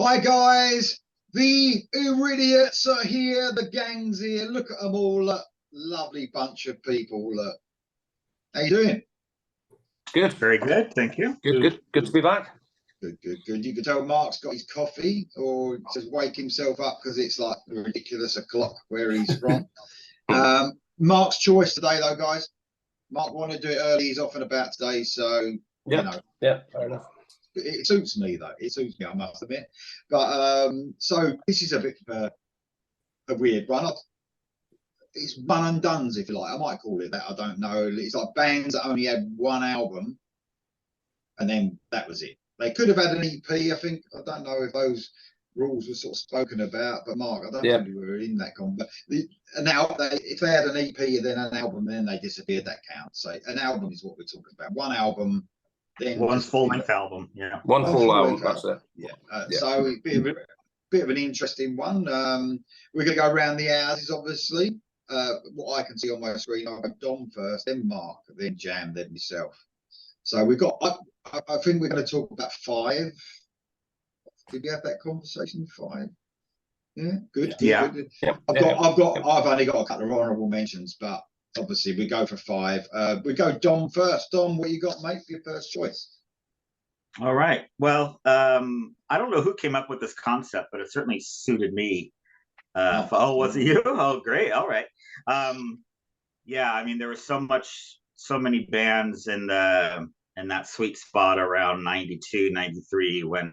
Hi guys, the iridiots are here, the gang's here. Look at them all, look. Lovely bunch of people. Look. How you doing? Good. Very good, thank you. Good to be back. Good. You can tell Mark's got his coffee or just wake himself up because it's like ridiculous o'clock where he's from. Mark's choice today though, guys. Mark wanted to do it early, he's off and about today, so Yeah, fair enough. it suits me though. It suits me, I must admit. But so this is a bit of a weird one. It's one and dones, if you like. I might call it that. I don't know. It's like bands that only had one album, and then that was it. They could have had an EP. I think. I don't know if those rules were sort of spoken about. But Mark, I don't think we were in that con. But now, if they had an EP and then an album, then they disappeared. That counts. So an album is what we're talking about. One album. Then one full-length album, yeah. One full album, that's it. Yeah. So it'd be a bit of an interesting one. We're going to go around the houses, obviously. What I can see on my screen, I've got Dom first, then Mark, then Jam, then myself. So we've got, I think we're going to talk about 5. Did we have that conversation? 5? Yeah, good. Yeah. Good. I've only got a couple of honourable mentions, but obviously we go for 5. We go Dom first. Dom, what you got, mate, for your first choice? All right. Well, I don't know who came up with this concept, but it certainly suited me. Was it you? Oh, great. All right. Yeah, I mean, there was so many bands in that sweet spot around 92, 93 when,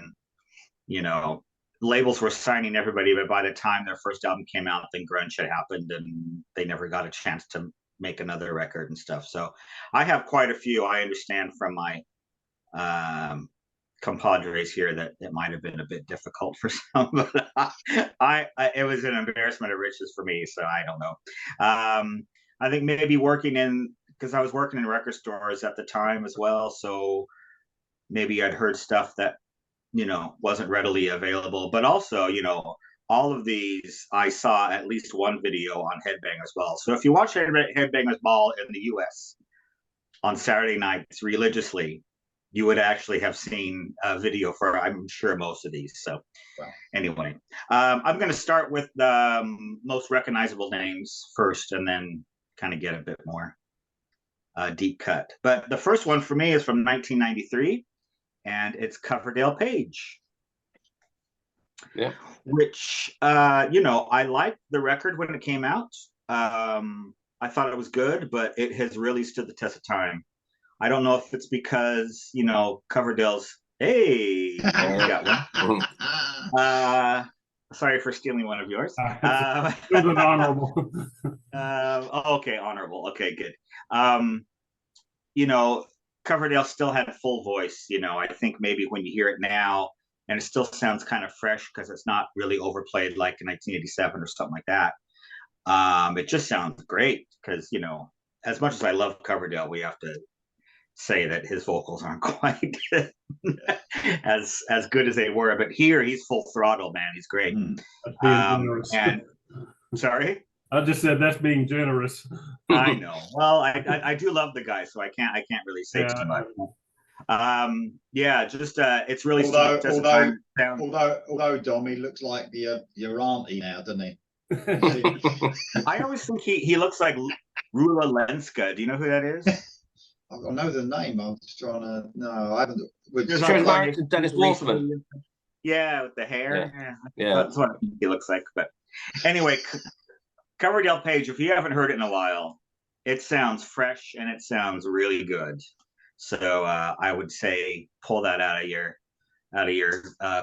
labels were signing everybody, but by the time their first album came out, then grunge had happened and they never got a chance to make another record and stuff. So I have quite a few. I understand from my compadres here that it might have been a bit difficult for some, but it was an embarrassment of riches for me, so I don't know. I think maybe because I was working in record stores at the time as well, so maybe I'd heard stuff that wasn't readily available, but also all of these I saw at least one video on Headbangers Ball. So if you watch Headbangers Ball in the US on Saturday nights religiously, you would actually have seen a video for, I'm sure, most of these. So anyway, I'm going to start with the most recognizable names first and then kind of get a bit more deep cut. But the first one for me is from 1993, and it's Coverdale Page. Yeah. Which, I liked the record when it came out. I thought it was good, but it has really stood the test of time. I don't know if it's because, Coverdale's, hey, you got one. Sorry for stealing one of yours. Honorable. Okay, honorable. Okay, good. Coverdale still had full voice. I think maybe when you hear it now, and it still sounds kind of fresh because it's not really overplayed like in 1987 or something like that. It just sounds great because, as much as I love Coverdale, we have to say that his vocals aren't quite as good as they were, but here he's full throttle, man. He's great. And sorry, I just said that's being generous. I know. Well, I do love the guy, so I can't really say too much. It's really although Dom, he looks like your auntie now, doesn't he? I always think he looks like Rula Lenska. Do you know who that is? I know the name. I'm just trying to. No, I haven't. She was married to Dennis Waterman. Yeah, with the hair. Yeah. That's what he looks like. But anyway, Coverdale Page. If you haven't heard it in a while, it sounds fresh and it sounds really good. So I would say pull that out of your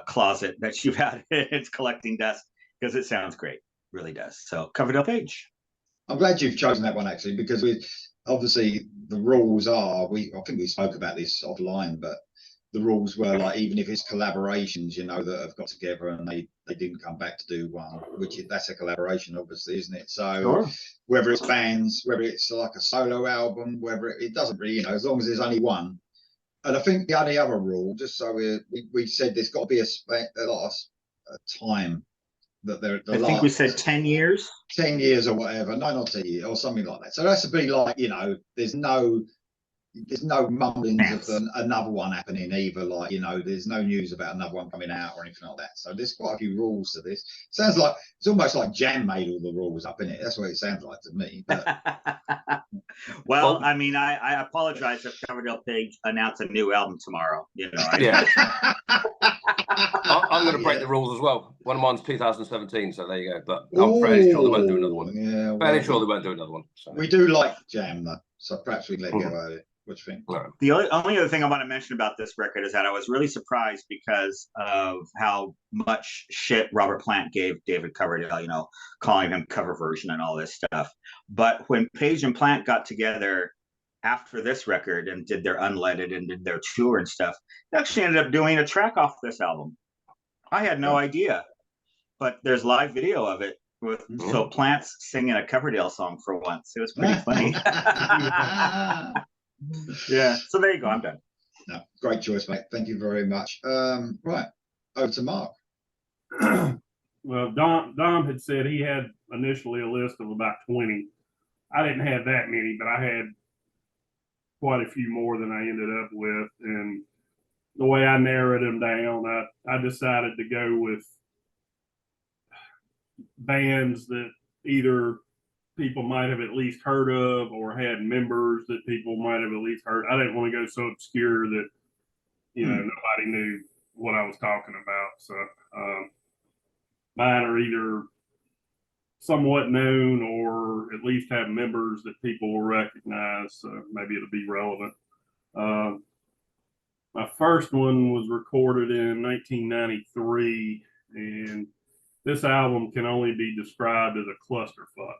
closet that you've had. It's collecting dust because it sounds great. Really does. So Coverdale Page. I'm glad you've chosen that one actually, because obviously the rules are, I think we spoke about this offline, but the rules were like, even if it's collaborations, that have got together and they didn't come back to do one, that's a collaboration, obviously, isn't it? So whether it's bands, whether it's like a solo album, whether it doesn't really, as long as there's only one. And I think the only other rule, just so we said there's got to be a lot of time. I think we said 10 years. 10 years or whatever. No, not 10 years or something like that. So that's to be like, there's no, there's no mumblings of another one happening either. Like, you know, there's no news about another one coming out or anything like that. So there's quite a few rules to this. Sounds like it's almost like Jam made all the rules up in it. That's what it sounds like to me. But... well, I mean, I apologize if Coverdale Page announced a new album tomorrow. You know, yeah. I'm going to break the rules as well. One of mine's 2017, so there you go. But I'm fairly sure they won't do another one. Yeah, well, fairly sure they won't do another one. So. We do like Jam, though, so perhaps we can let go of it. What do you think? The only other thing I want to mention about this record is that I was really surprised because of how much shit Robert Plant gave David Coverdale, you know, calling him cover version and all this stuff. But when Page and Plant got together after this record and did their Unleaded and did their tour and stuff, they actually ended up doing a track off this album. I had no idea, but there's live video of it. So Plant's singing a Coverdale song for once. It was pretty funny. Yeah, so there you go. I'm done. No, great choice, mate. Thank you very much. Right, over to Mark. Well, Dom had said he had initially a list of about 20. I didn't have that many, but I had quite a few more than I ended up with. And the way I narrowed them down, I decided to go with bands that either people might have at least heard of or had members that people might have at least heard. I didn't want to go so obscure that, you know, nobody knew what I was talking about. So mine are either somewhat known or at least have members that people will recognize. So maybe it'll be relevant. My first one was recorded in 1993, and this album can only be described as a clusterfuck.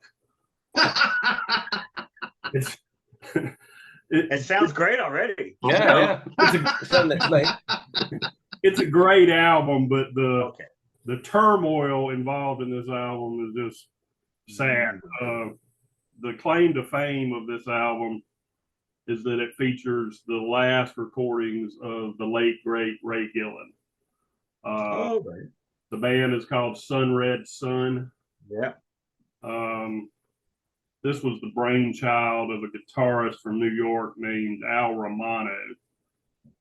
It sounds great already. Yeah. It's a great album, but the turmoil involved in this album is just sad. The claim to fame of this album is that it features the last recordings of the late great Ray Gillen. The band is called Sun Red Sun. Yeah. This was the brainchild of a guitarist from New York named Al Romano.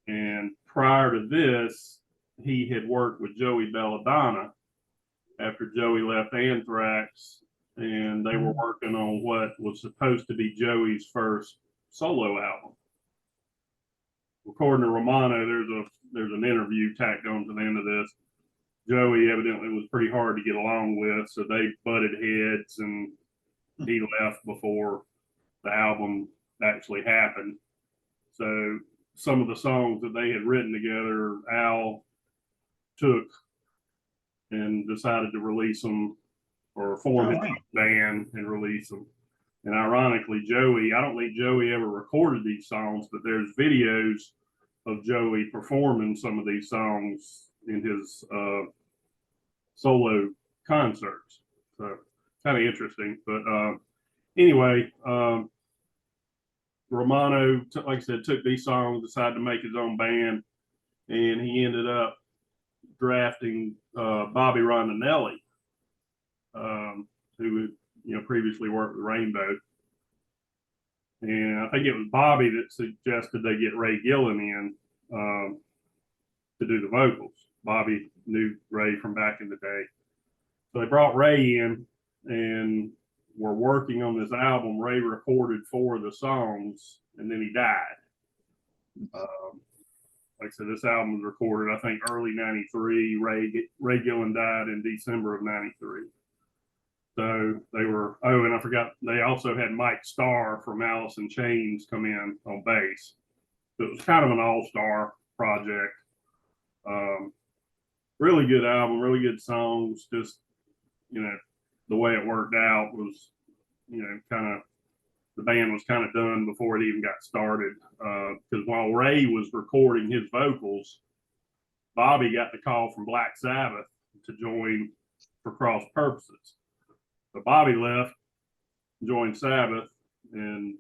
And prior to this, he had worked with Joey Belladonna after Joey left Anthrax, and they were working on what was supposed to be Joey's first solo album. According to Romano, there's an interview tacked on to the end of this. Joey evidently was pretty hard to get along with, so they butted heads, and he left before the album actually happened. So some of the songs that they had written together, Al took and decided to release them or form a band and release them. And ironically, Joey, I don't think Joey ever recorded these songs, but there's videos of Joey performing some of these songs in his solo concerts. So kind of interesting. But anyway, Romano, like I said, took these songs, decided to make his own band, and he ended up drafting Bobby Rondinelli, who previously worked with Rainbow. And I think it was Bobby that suggested they get Ray Gillen in to do the vocals. Bobby knew Ray from back in the day. So they brought Ray in and were working on this album. Ray recorded 4 of the songs, and then he died. Like I said, this album was recorded, I think, early 93. Ray Gillen died in December of 93. So they were, and I forgot, they also had Mike Starr from Alice in Chains come in on bass. So it was kind of an all-star project. Really good album, really good songs. Just, the way it worked out was, kind of, the band was kind of done before it even got started. Because while Ray was recording his vocals, Bobby got the call from Black Sabbath to join for Cross Purposes. So Bobby left, joined Sabbath, and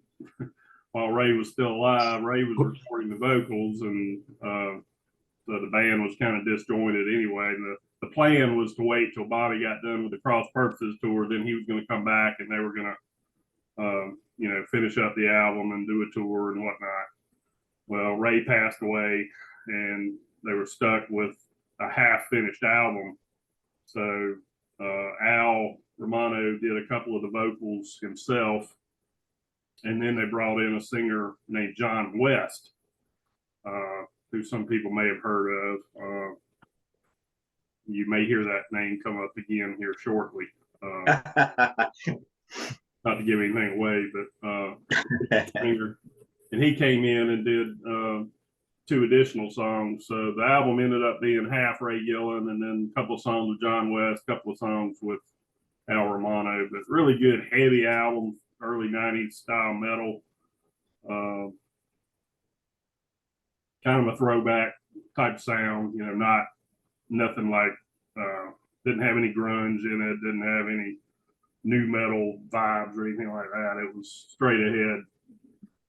while Ray was still alive, Ray was recording the vocals, and so the band was kind of disjointed anyway. And the plan was to wait till Bobby got done with the Cross Purposes tour, then he was going to come back, and they were going to, finish up the album and do a tour and whatnot. Well, Ray passed away, and they were stuck with a half-finished album. So Al Romano did a couple of the vocals himself, and then they brought in a singer named John West, who some people may have heard of. You may hear that name come up again here shortly. Not to give anything away, but singer. And he came in and did 2 additional songs. So the album ended up being half Ray Gillen, and then a couple of songs with John West, a couple of songs with Al Romano. But really good, heavy album, early 90s style metal. Kind of a throwback type sound, you know, nothing like, didn't have any grunge in it, didn't have any new metal vibes or anything like that. It was straight ahead,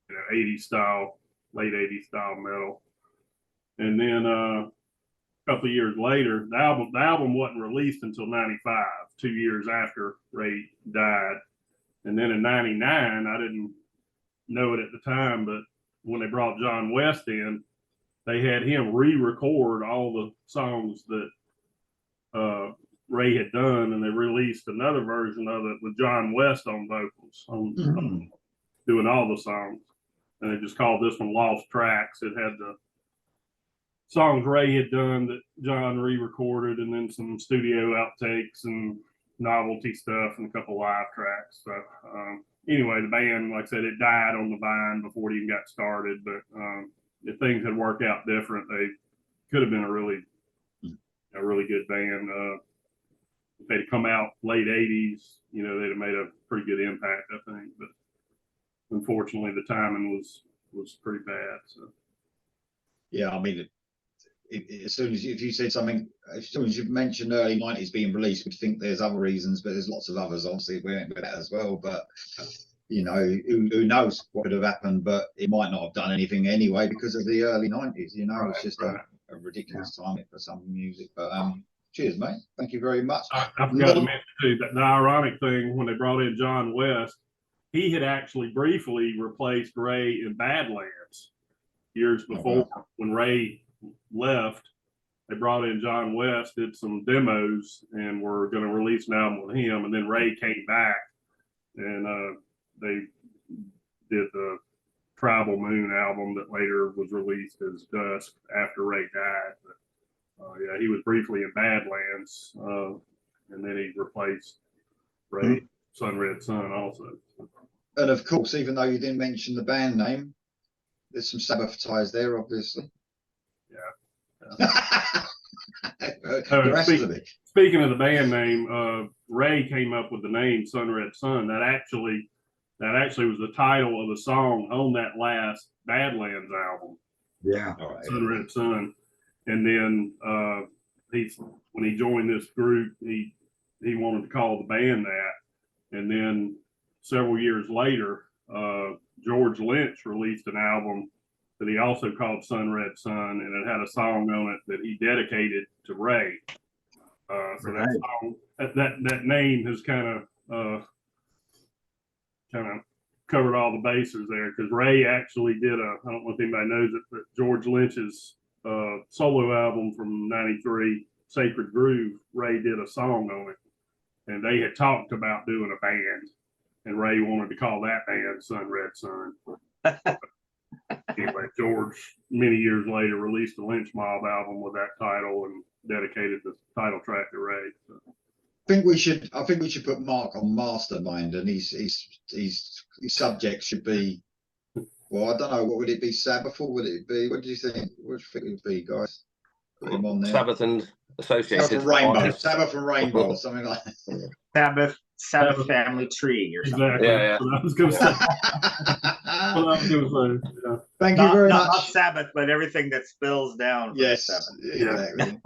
you know, 80s style, late 80s style metal. And then a couple of years later, the album wasn't released until 95, 2 years after Ray died. And then in 99, I didn't know it at the time, but when they brought John West in, they had him re-record all the songs that Ray had done, and they released another version of it with John West on vocals, doing all the songs. And they just called this one Lost Tracks. It had the songs Ray had done that John re-recorded, and then some studio outtakes and novelty stuff and a couple live tracks. So anyway, the band, like I said, it died on the vine before it even got started, but if things had worked out different, they could have been a really good band. If they'd come out late 80s, you know, they'd have made a pretty good impact, I think. But unfortunately, the timing was pretty bad. So yeah, I mean, as soon as if you said something, as soon as you mentioned early 90s being released, we'd think there's other reasons, but there's lots of others. Obviously, we went with that as well. But you know, who knows what could have happened? But it might not have done anything anyway because of the early 90s. You know, it's just a ridiculous time for some music. But cheers, mate. Thank you very much. I forgot to mention too that the ironic thing when they brought in John West, he had actually briefly replaced Ray in Badlands years before. When Ray left, they brought in John West, did some demos, and were going to release an album with him. And then Ray came back, and they did the Tribal Moon album that later was released as Dusk after Ray died. But yeah, he was briefly in Badlands, and then he replaced Ray, Sun Red Sun also. And of course, even though you didn't mention the band name, there's some Sabbath ties there, obviously. Yeah. The rest of it. Speaking of the band name, Ray came up with the name Sun Red Sun. That actually was the title of the song on that last Badlands album. Yeah. Sun Red Sun. And then when he joined this group, he wanted to call the band that. And then several years later, George Lynch released an album that he also called Sun Red Sun, and it had a song on it that he dedicated to Ray. So that song, that name has kind of covered all the bases there, because Ray actually did I don't know if anybody knows it, but George Lynch's solo album from '93, Sacred Groove, Ray did a song on it, and they had talked about doing a band, and Ray wanted to call that band Sun Red Sun. Anyway, George, many years later, released a Lynch Mob album with that title and dedicated the title track to Ray. So. I think we should put Mark on mastermind, and his subject should be, well, I don't know, what would it be? Sabbath, or would it be? What do you think? What do you think it would be, guys? Put him on there. Sabbath and associated. Sabbath and Rainbow. Sabbath and Rainbow, something like that. Sabbath family tree or something. Exactly. Yeah. What I was going to say. Yeah. Thank you very much. Not Sabbath, but everything that spills down. Yes, exactly.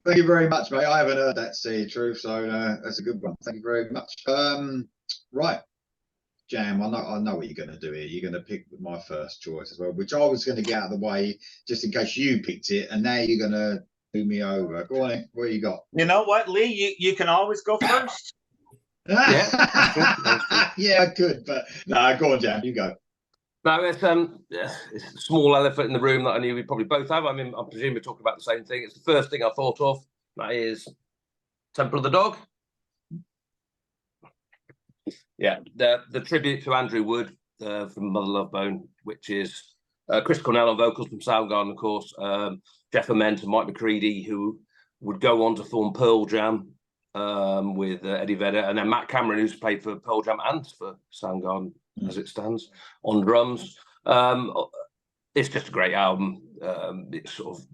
Thank you very much, mate. I haven't heard that, to tell you the truth, so that's a good one. Thank you very much. Right, Jam, I know what you're going to do here. You're going to pick my first choice as well, which I was going to get out of the way just in case you picked it, and now you're going to do me over. Go on, what you got? You know what, Lee? You can always go first. Yeah, I could, but no, go on, Jam, you go. No, it's a small elephant in the room that I knew we probably both have. I mean, I presume we're talking about the same thing. It's the first thing I thought of. That is Temple of the Dog. Yeah, the tribute to Andrew Wood from Mother Love Bone, which is Chris Cornell on vocals from Soundgarden, of course. Jeff Ament and Mike McCready, who would go on to form Pearl Jam with Eddie Vedder, and then Matt Cameron, who's played for Pearl Jam and for Soundgarden as it stands on drums. It's just a great album. It's sort of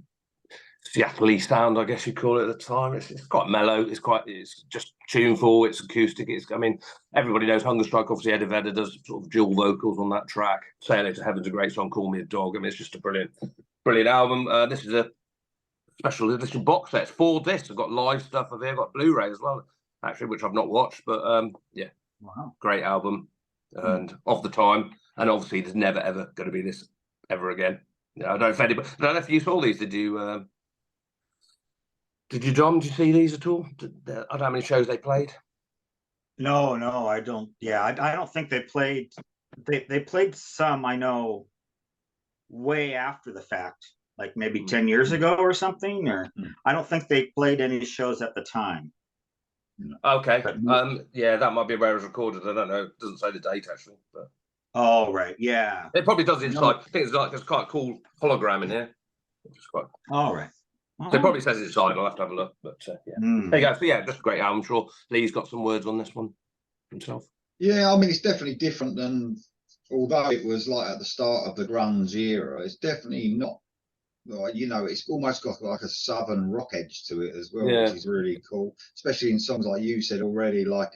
Seattle-y sound, I guess you'd call it at the time. It's quite mellow. It's just tuneful. It's acoustic. I mean, everybody knows Hunger Strike. Obviously, Eddie Vedder does sort of dual vocals on that track. Say Hello to Heaven's a great song. Call Me a Dog. I mean, it's just a brilliant album. This is a special edition box set. It's 4 discs. I've got live stuff of it. I've got Blu-ray as well, actually, which I've not watched. But yeah, wow, great album and of the time. And obviously, there's never ever going to be this ever again. I don't know if anybody. I don't know if you saw these. Did you? Did you, Dom? Did you see these at all? I don't know how many shows they played. No, I don't. Yeah, I don't think they played. They played some, I know, way after the fact, like maybe 10 years ago or something. Or I don't think they played any shows at the time. Okay. But, yeah, that might be where it was recorded. I don't know. It doesn't say the date actually, but oh right, yeah. it probably does inside. I think there's quite a cool hologram in here. Which is quite. All right. So it probably says it's inside. I'll have to have a look. But yeah, there you go. So yeah, just a great album. I'm sure Lee's got some words on this one himself. Yeah, I mean, it's definitely different than, although it was like at the start of the grunge era, it's definitely not, you know, it's almost got like a southern rock edge to it as well, Yeah. which is really cool, especially in songs like you said already, like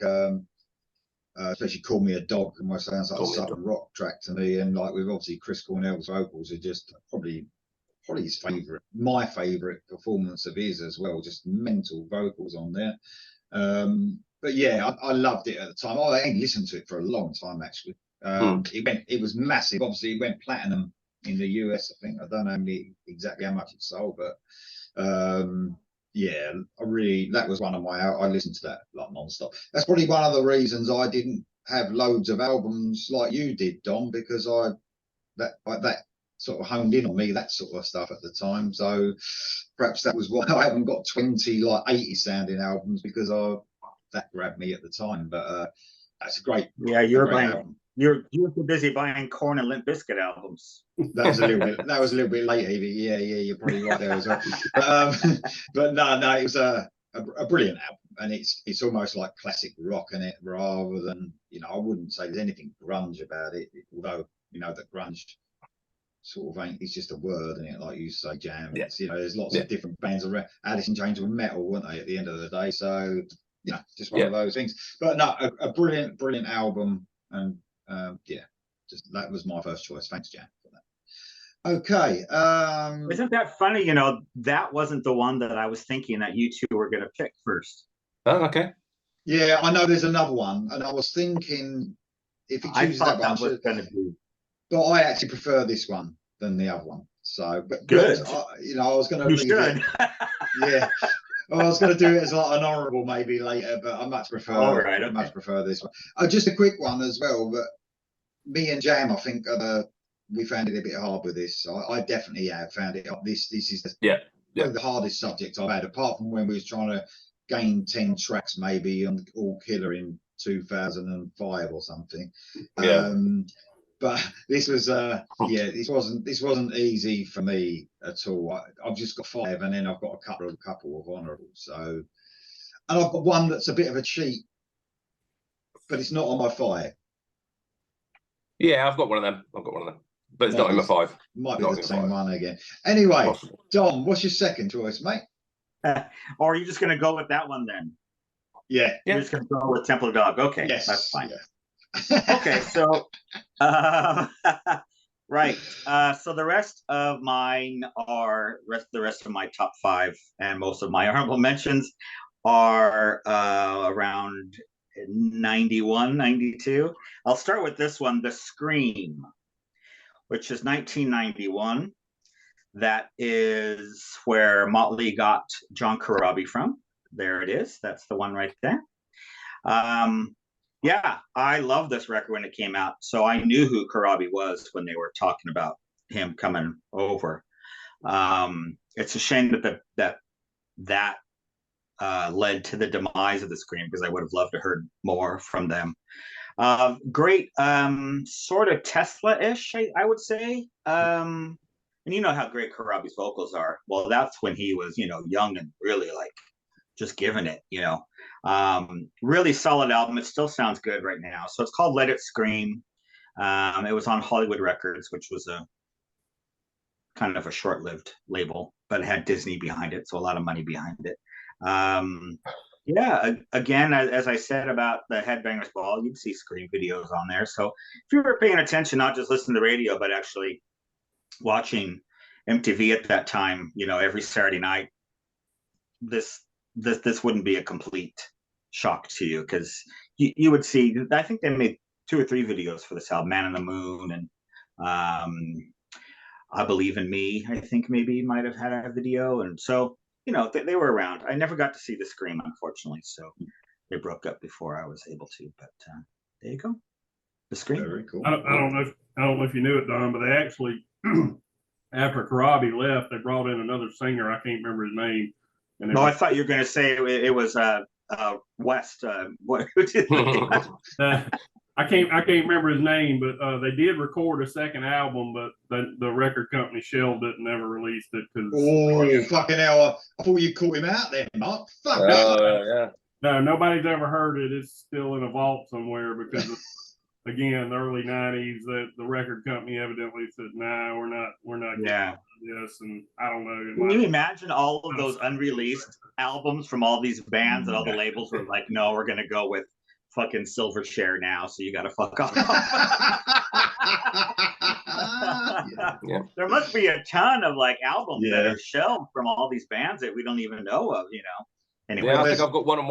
especially Call Me a Dog, almost sounds like a southern rock track to me. And like with obviously Chris Cornell's vocals are just probably his favorite, my favorite performance of his as well, just mental vocals on there. But yeah, I loved it at the time. I ain't listened to it for a long time actually. It was massive. Obviously, it went platinum in the US. I think I don't know exactly how much it sold, but yeah, that was one of my. I listened to that like non-stop. That's probably one of the reasons I didn't have loads of albums like you did, Dom, because that sort of honed in on me, that sort of stuff at the time. So perhaps that was why I haven't got 20 like 80 sounding albums, because that grabbed me at the time. But that's a great. Yeah, you're too busy buying Korn and Limp Bizkit albums. That was a little bit late, Evie. Yeah, you're probably right there as well. But no, it was a brilliant album, and it's almost like classic rock in it, rather than, you know, I wouldn't say there's anything grunge about it, although you know that grunge sort of ain't, it's just a word, isn't it? Like you say, jam. Yeah. It's, you know, there's lots of different bands around. Alice in Chains were metal, weren't they, at the end of the day? So, you know, just one of those things. But no, a brilliant album, and yeah, just that was my first choice. Thanks, Jan, for that. Okay. Isn't that funny? You know, that wasn't the one that I was thinking that you two were going to pick first. Oh, okay. Yeah, I know there's another one, and I was thinking if he chooses that one, was going to be. But I actually prefer this one than the other one. So, but good. You know, I was going to. You should. Yeah. Well, I was going to do it as like an honourable maybe later, but I much prefer. All right, okay. Much prefer this one. Just a quick one as well. But me and Jam, I think, we found it a bit hard with this. I definitely have found it. This is the hardest subject I've had, apart from when we was trying to gain 10 tracks maybe on All Killer in 2005 or something. Yeah. But this was this wasn't easy for me at all. I've just got 5, and then I've got a couple of honourables. So, and I've got one that's a bit of a cheat, but it's not on my 5. Yeah, I've got one of them. But it's not in my 5. Might be the same one again. Anyway, possible. Dom, what's your second choice, mate? Or are you just going to go with that one then? Yeah. You're just going to go with Temple of Dog. Okay. Yes. That's fine. Yeah. Okay, so right. So the rest of mine are the rest of my top 5, and most of my honorable mentions are around 91, 92. I'll start with this one, The Scream, which is 1991. That is where Motley got John Corabi from. There it is. That's the one right there. Yeah, I love this record when it came out. So I knew who Karabi was when they were talking about him coming over. It's a shame that led to the demise of the Scream, because I would have loved to heard more from them. Great, sort of Tesla-ish, I would say. And you know how great Karabi's vocals are. Well, that's when he was, young and really like just giving it, really solid album. It still sounds good right now. So it's called Let It Scream. It was on Hollywood Records, which was a kind of a short-lived label, but it had Disney behind it, so a lot of money behind it. Yeah, again, as I said about the Headbangers Ball, you'd see Scream videos on there. So if you were paying attention, not just listening to the radio, but actually watching MTV at that time, every Saturday night, this wouldn't be a complete shock to you, because you would see, I think they made 2 or 3 videos for this album, Man in the Moon, and I Believe in Me, I think maybe might have had a video. And so, they were around. I never got to see the Scream, unfortunately, so they broke up before I was able to, but there you go. The Scream. Very cool. I don't know if you knew it, Don, but they actually after Karabi left, they brought in another singer. I can't remember his name. And I thought you were going to say it was West. What? I can't remember his name, but they did record a second album, but the record company shelved it and never released it. Oh, fucking hell. I thought you caught him out there, Mark. Fuck yeah. No, nobody's ever heard it. It's still in a vault somewhere because, again, the early 90s, the record company evidently said, "Nah, we're not Yeah. this," and I don't know. Can you imagine all of those unreleased albums from all these bands and all the labels were like, "No, we're going to go with fucking Silverchair now, so you got to fuck off." Yeah. There must be a ton of like albums that are shelved from all these bands that we don't even know of, Anyway, I think I've got one on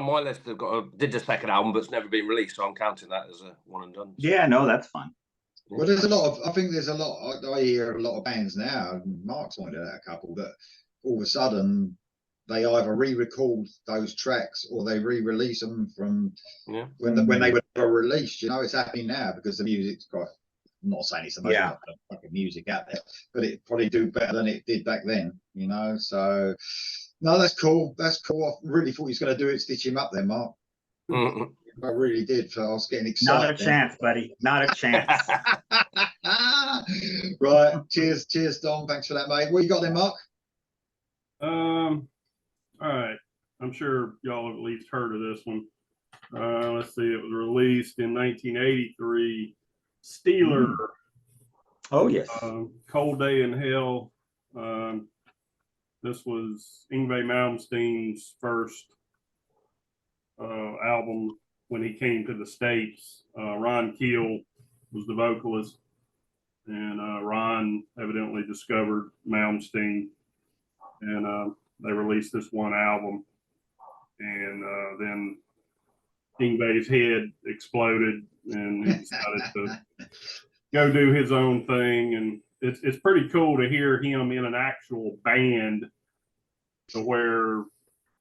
my list. I've did the second album, but it's never been released, so I'm counting that as a one and done. Yeah, no, that's fun. Well, there's a lot of. I think there's a lot. I hear a lot of bands now. Mark's pointed out a couple that all of a sudden they either re-record those tracks or they re-release them from when they were never released. It's happening now because the music's quite. I'm not saying it's the most fucking music out there, but it probably do better than it did back then. So no, that's cool. That's cool. I really thought he was going to do it, stitch him up there, Mark. I really did. So I was getting excited. Not a chance, buddy. Not a chance. Right. Cheers, Dom. Thanks for that, mate. What you got there, Mark? All right. I'm sure y'all have at least heard of this one. Let's see. It was released in 1983. Steeler. Oh, yes. Cold Day in Hell. This was Yngwie Malmsteen's first album when he came to the States. Ron Keel was the vocalist, and Ron evidently discovered Malmsteen, and they released this one album, and then Yngwie's head exploded, and he decided to go do his own thing. And it's pretty cool to hear him in an actual band, to where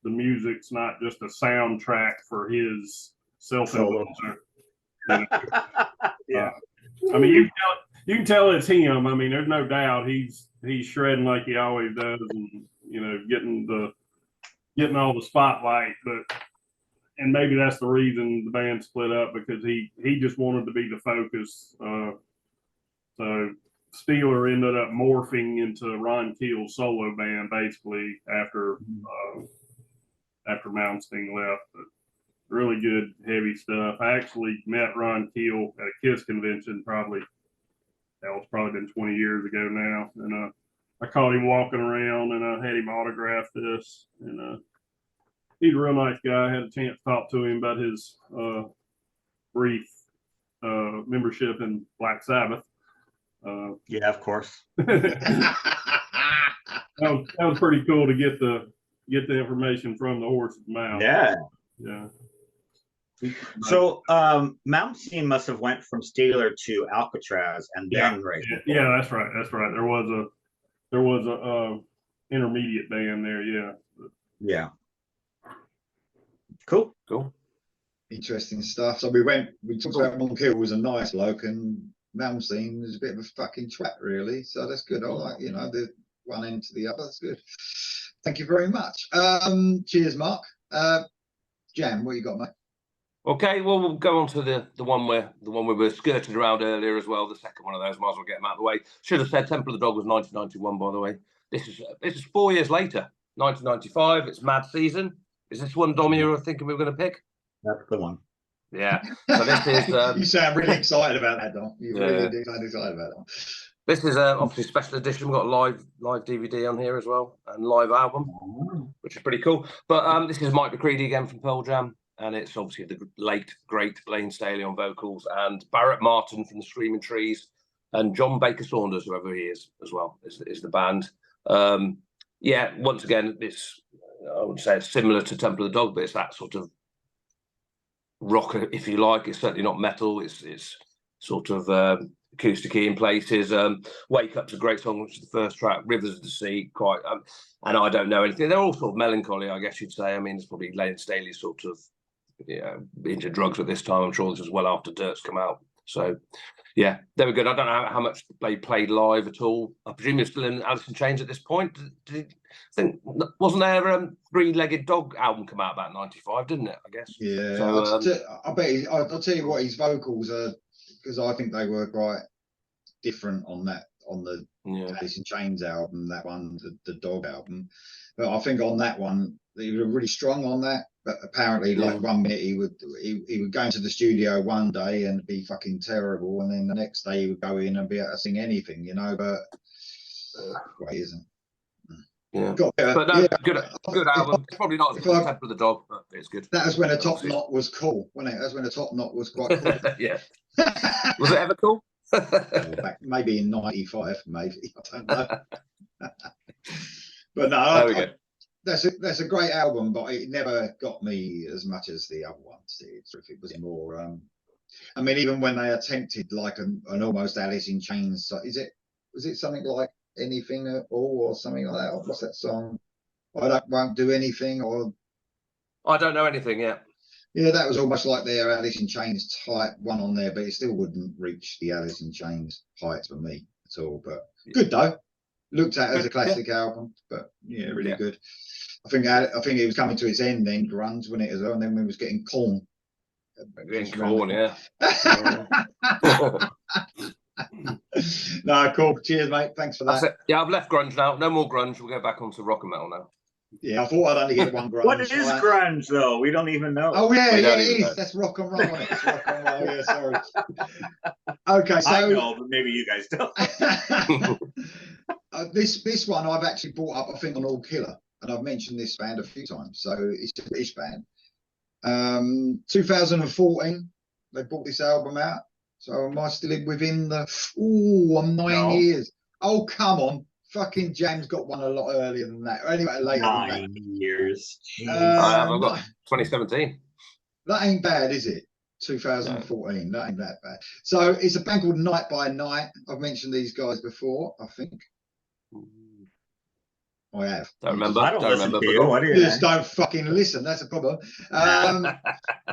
the music's not just a soundtrack for his self-indulgence. Yeah. I mean, you can tell it's him. I mean, there's no doubt he's shredding like he always does, and getting all the spotlight. And maybe that's the reason the band split up, because he just wanted to be the focus. So Steeler ended up morphing into Ron Keel's solo band basically after Malmsteen left. But really good, heavy stuff. I actually met Ron Keel at a KISS convention that was probably been 20 years ago now. And I caught him walking around, and I had him autograph this. And he's a real nice guy. I had a chance to talk to him about his brief membership in Black Sabbath. Yeah, of course. that was pretty cool to get the information from the horse's mouth. Yeah. Yeah. So Malmsteen must have went from Steeler to Alcatraz and then Yeah, that's right. There was a intermediate band there. Yeah. Yeah. Cool. interesting stuff. So we talked about Monkill was a nice bloke, and Malmsteen was a bit of a fucking twat, really. So that's good. I like, you know, the one end to the other. That's good. Thank you very much. Cheers, Mark. Jam, what you got, mate? Okay, well, we'll go on to the one we were skirting around earlier as well. The second one of those, might as well get them out of the way. Should have said Temple of the Dog was 1991, by the way. This is 4 years later, 1995. It's Mad Season. Is this one, Dom, you were thinking we were going to pick? That's the one. Yeah. So this is. You sound really excited about that, Dom. You really do sound excited about that. This is obviously a special edition. We've got live DVD on here as well, and live album, which is pretty cool. But this is Mike McCready again from Pearl Jam. And it's obviously the late, great Blaine Staley on vocals, and Barrett Martin from the Screaming Trees, and John Baker Saunders, whoever he is, as well, is the band. Yeah, once again, it's, I would say it's similar to Temple of the Dog, but it's that sort of rock, if you like. It's certainly not metal. It's sort of acoustic-y in places. Wake Up's a great song, which is the first track. Rivers of the Sea, quite, and I Don't Know Anything. They're all sort of melancholy, I guess you'd say. I mean, it's probably Blaine Staley's sort of, into drugs at this time. I'm sure this was well after Dirt's come out. So, yeah, they were good. I don't know how much they played live at all. I presume they're still in Alice in Chains at this point. I think, wasn't there a Three-Legged Dog album come out about 95, didn't it, I guess? Yeah, so, I bet I'll tell you what, his vocals are, because I think they were quite different on the Alice in Chains album, that one, the Dog album. But I think on that one, they were really strong on that. But apparently, like 1 minute he would go into the studio one day and be fucking terrible, and then the next day he would go in and be able to sing anything, you know. But great, isn't it? Yeah, but no, good album. It's probably not as good as Temple of the Dog, but it's good. That was when a top knot was cool, wasn't it? That's when a top knot was quite cool. Yeah. Was it ever cool? Back, maybe in '95, maybe, I don't know. But no, that's a great album, but it never got me as much as the other ones did. So if it was more, I mean, even when they attempted like an almost Alice in Chains, was it something like Anything at All or something like that? What's that song? Won't do anything, or I Don't Know Anything. Yeah, that was almost like their Alice in Chains type one on there, but it still wouldn't reach the Alice in Chains heights for me at all. But good though. Looked at as a classic album, but yeah, really good. I think it was coming to its end then, grunge, wasn't it, as well? And then we was getting Korn. No, cool. Cheers, mate. Thanks for that. Yeah, I've left grunge now. No more grunge. We'll go back onto rock and metal now. Yeah, I thought I'd only get one grunge. What is grunge, though? We don't even know. Oh, yeah, it is. That's rock and roll. It's rock and roll. Yeah, sorry. Okay, so I know, but maybe you guys don't. This one I've actually brought up, I think, on All Killer, and I've mentioned this band a few times. So it's a British band. 2014, they brought this album out. So am I still within the? I'm 9 years. Oh, come on. Fucking James got one a lot earlier than that. Anyway, later 9 years. I've got 2017. That ain't bad, is it? 2014. No. That ain't that bad. So it's a band called Night by Night. I've mentioned these guys before, I think. I have. Don't remember. I don't remember. You just don't fucking listen. That's a problem.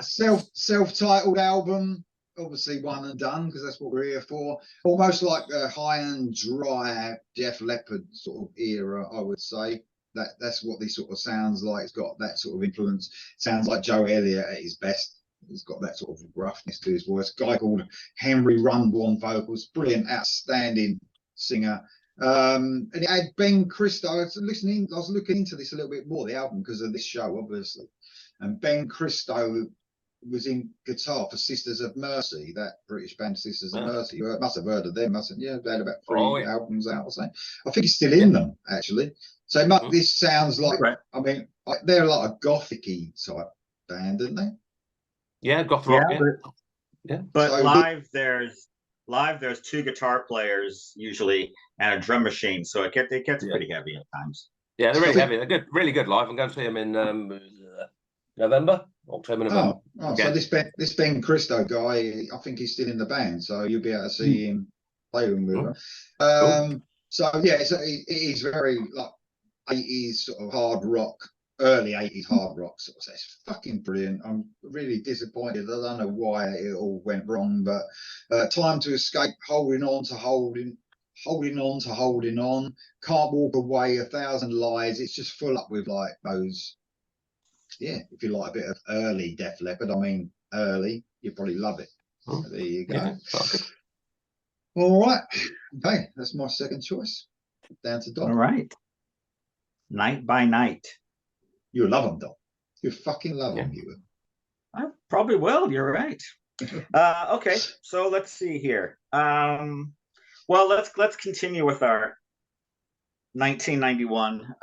Self-titled album. Obviously one and done, because that's what we're here for. Almost like a high and dry Def Leppard sort of era, I would say. That's what this sort of sounds like. It's got that sort of influence. Sounds like Joe Elliott at his best. He's got that sort of roughness to his voice. A guy called Henry Rundle on vocals. Brilliant, outstanding singer. And it had Ben Christo. I was looking into this a little bit more, the album, because of this show, obviously. And Ben Christo was in guitar for Sisters of Mercy, that British band Sisters of Mercy. You must have heard of them, mustn't you? They had about 3 albums out or something. I think he's still in them, actually. So this sounds like, I mean, they're like a gothic-y type band, aren't they? Yeah, goth rock. But so live there's 2 guitar players usually and a drum machine, so it gets pretty heavy at times. Yeah, they're really heavy. They're good, really good live. I'm going to see them in October, November. So this Ben Christo guy, I think he's still in the band, so you'll be able to see him play with him. So yeah, it is very like 80s sort of hard rock early 80s hard rock sort of stuff. It's fucking brilliant. I'm really disappointed. I don't know why it all went wrong, but Time to Escape, holding on to holding on to holding on, Can't Walk Away, 1,000 Lies. It's just full up with like those, yeah, if you like a bit of early Def Leppard, I mean early, you probably love it. Oh, there you go. Yeah, okay. All right, okay, that's my second choice. Down to Dom. All right. Night by Night. You love them, Dom. You fucking love them, Yeah. you will. I probably will. You're right. Okay, so let's see here. Well, let's continue with our 1991.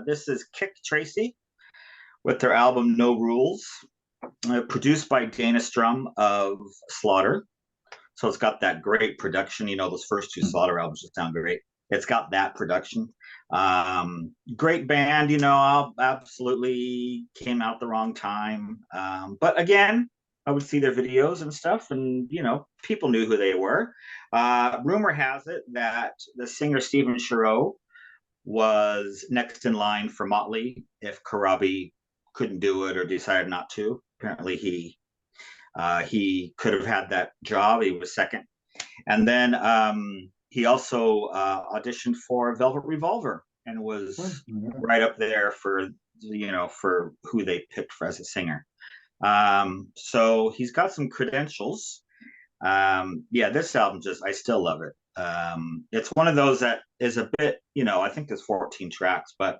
This is Kick Tracy with their album No Rules, produced by Dana Strum of Slaughter. So it's got that great production. You know, those first two Slaughter albums just sound great. It's got that production. Great band, you know, absolutely came out the wrong time. But again, I would see their videos and stuff, and, you know, people knew who they were. Rumor has it that the singer Stephen Sharow was next in line for Motley if Karabi couldn't do it or decided not to. Apparently he could have had that job. He was second. And then he also auditioned for Velvet Revolver and was right up there for, you know, for who they picked for as a singer. So he's got some credentials. Yeah, this album I still love it. It's one of those that is a bit, you know, I think there's 14 tracks, but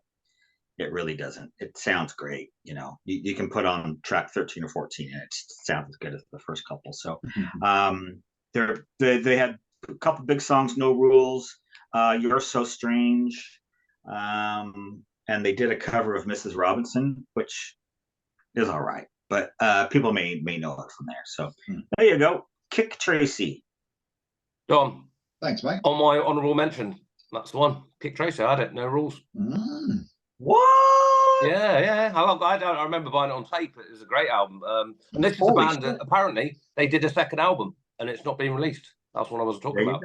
it really doesn't. It sounds great. You know, you can put on track 13 or 14 and it sounds as good as the first couple. So they had a couple big songs, No Rules, You're So Strange, and they did a cover of Mrs. Robinson, which is all right, but people may know it from there. So there you go. Kick Tracy. Dom. Thanks, mate. On my honourable mention, that's the one. Kick Tracy. I had it. No Rules. What? Yeah. I remember buying it on tape. It was a great album. And this is a band that apparently they did a second album and it's not been released. That's what I was talking about.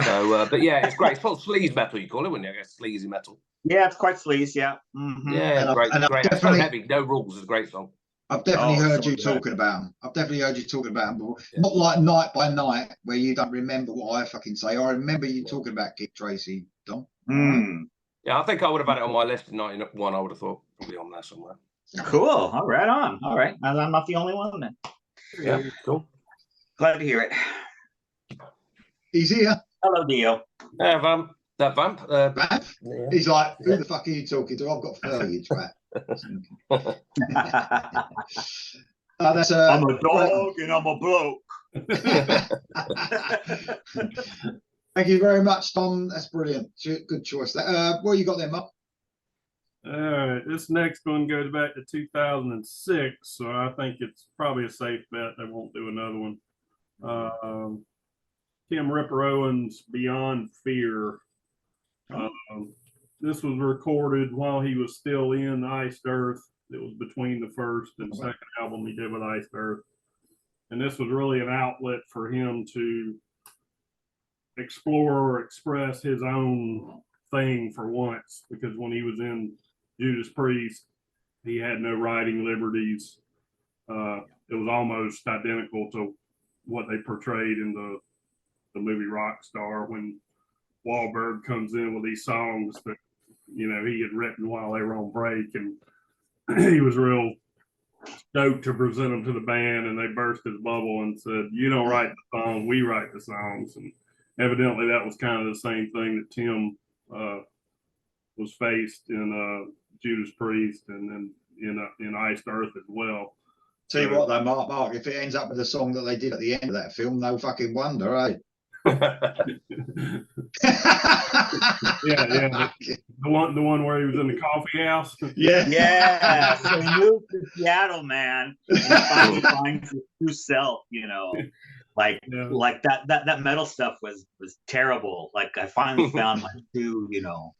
So, but yeah, it's great. It's called sleaze metal, you call it, wouldn't you? I guess sleazy metal. Yeah, it's quite sleaze. Yeah. Mm-hmm. Yeah, great. It's so heavy. No Rules is a great song. I've definitely heard you talking about them. I've definitely heard you talking about them before. Yeah. Not like Night by Night, where you don't remember what I fucking say. I remember you talking about Kick Tracy, Dom. Yeah, I think I would have had it on my list in 91. I would have thought probably on there somewhere. Cool. All right, on. All right. I'm not the only one then. Yeah, cool. Glad to hear it. He's here. Hello, Dio. Yeah, Vamp. That Vamp. Vamp? Yeah. He's like, who the fuck are you talking to? I've got foliage, right? That's I'm a dog and I'm a bloke. Thank you very much, Tom. That's brilliant. Good choice. What you got there, Mark? All right, this next one goes back to 2006, so I think it's probably a safe bet they won't do another one. Tim Ripper Owens' Beyond Fear. This was recorded while he was still in Iced Earth. It was between the first and second album he did with Iced Earth. And this was really an outlet for him to explore or express his own thing for once, because when he was in Judas Priest, he had no writing liberties. It was almost identical to what they portrayed in the movie Rockstar, when Wahlberg comes in with these songs that, you know, he had written while they were on break, and he was real stoked to present them to the band, and they burst his bubble and said, "You don't write the songs, we write the songs." And evidently that was kind of the same thing that Tim was faced in Judas Priest and then in Iced Earth as well. Tell you what though, Mark, if it ends up with the song that they did at the end of that film, no fucking wonder, eh? yeah. The one where he was in the coffee house. Yeah. So he moved to Seattle, man. And he finally finds his true self, you know. Like that metal stuff was terrible. Like I finally found my true, you know.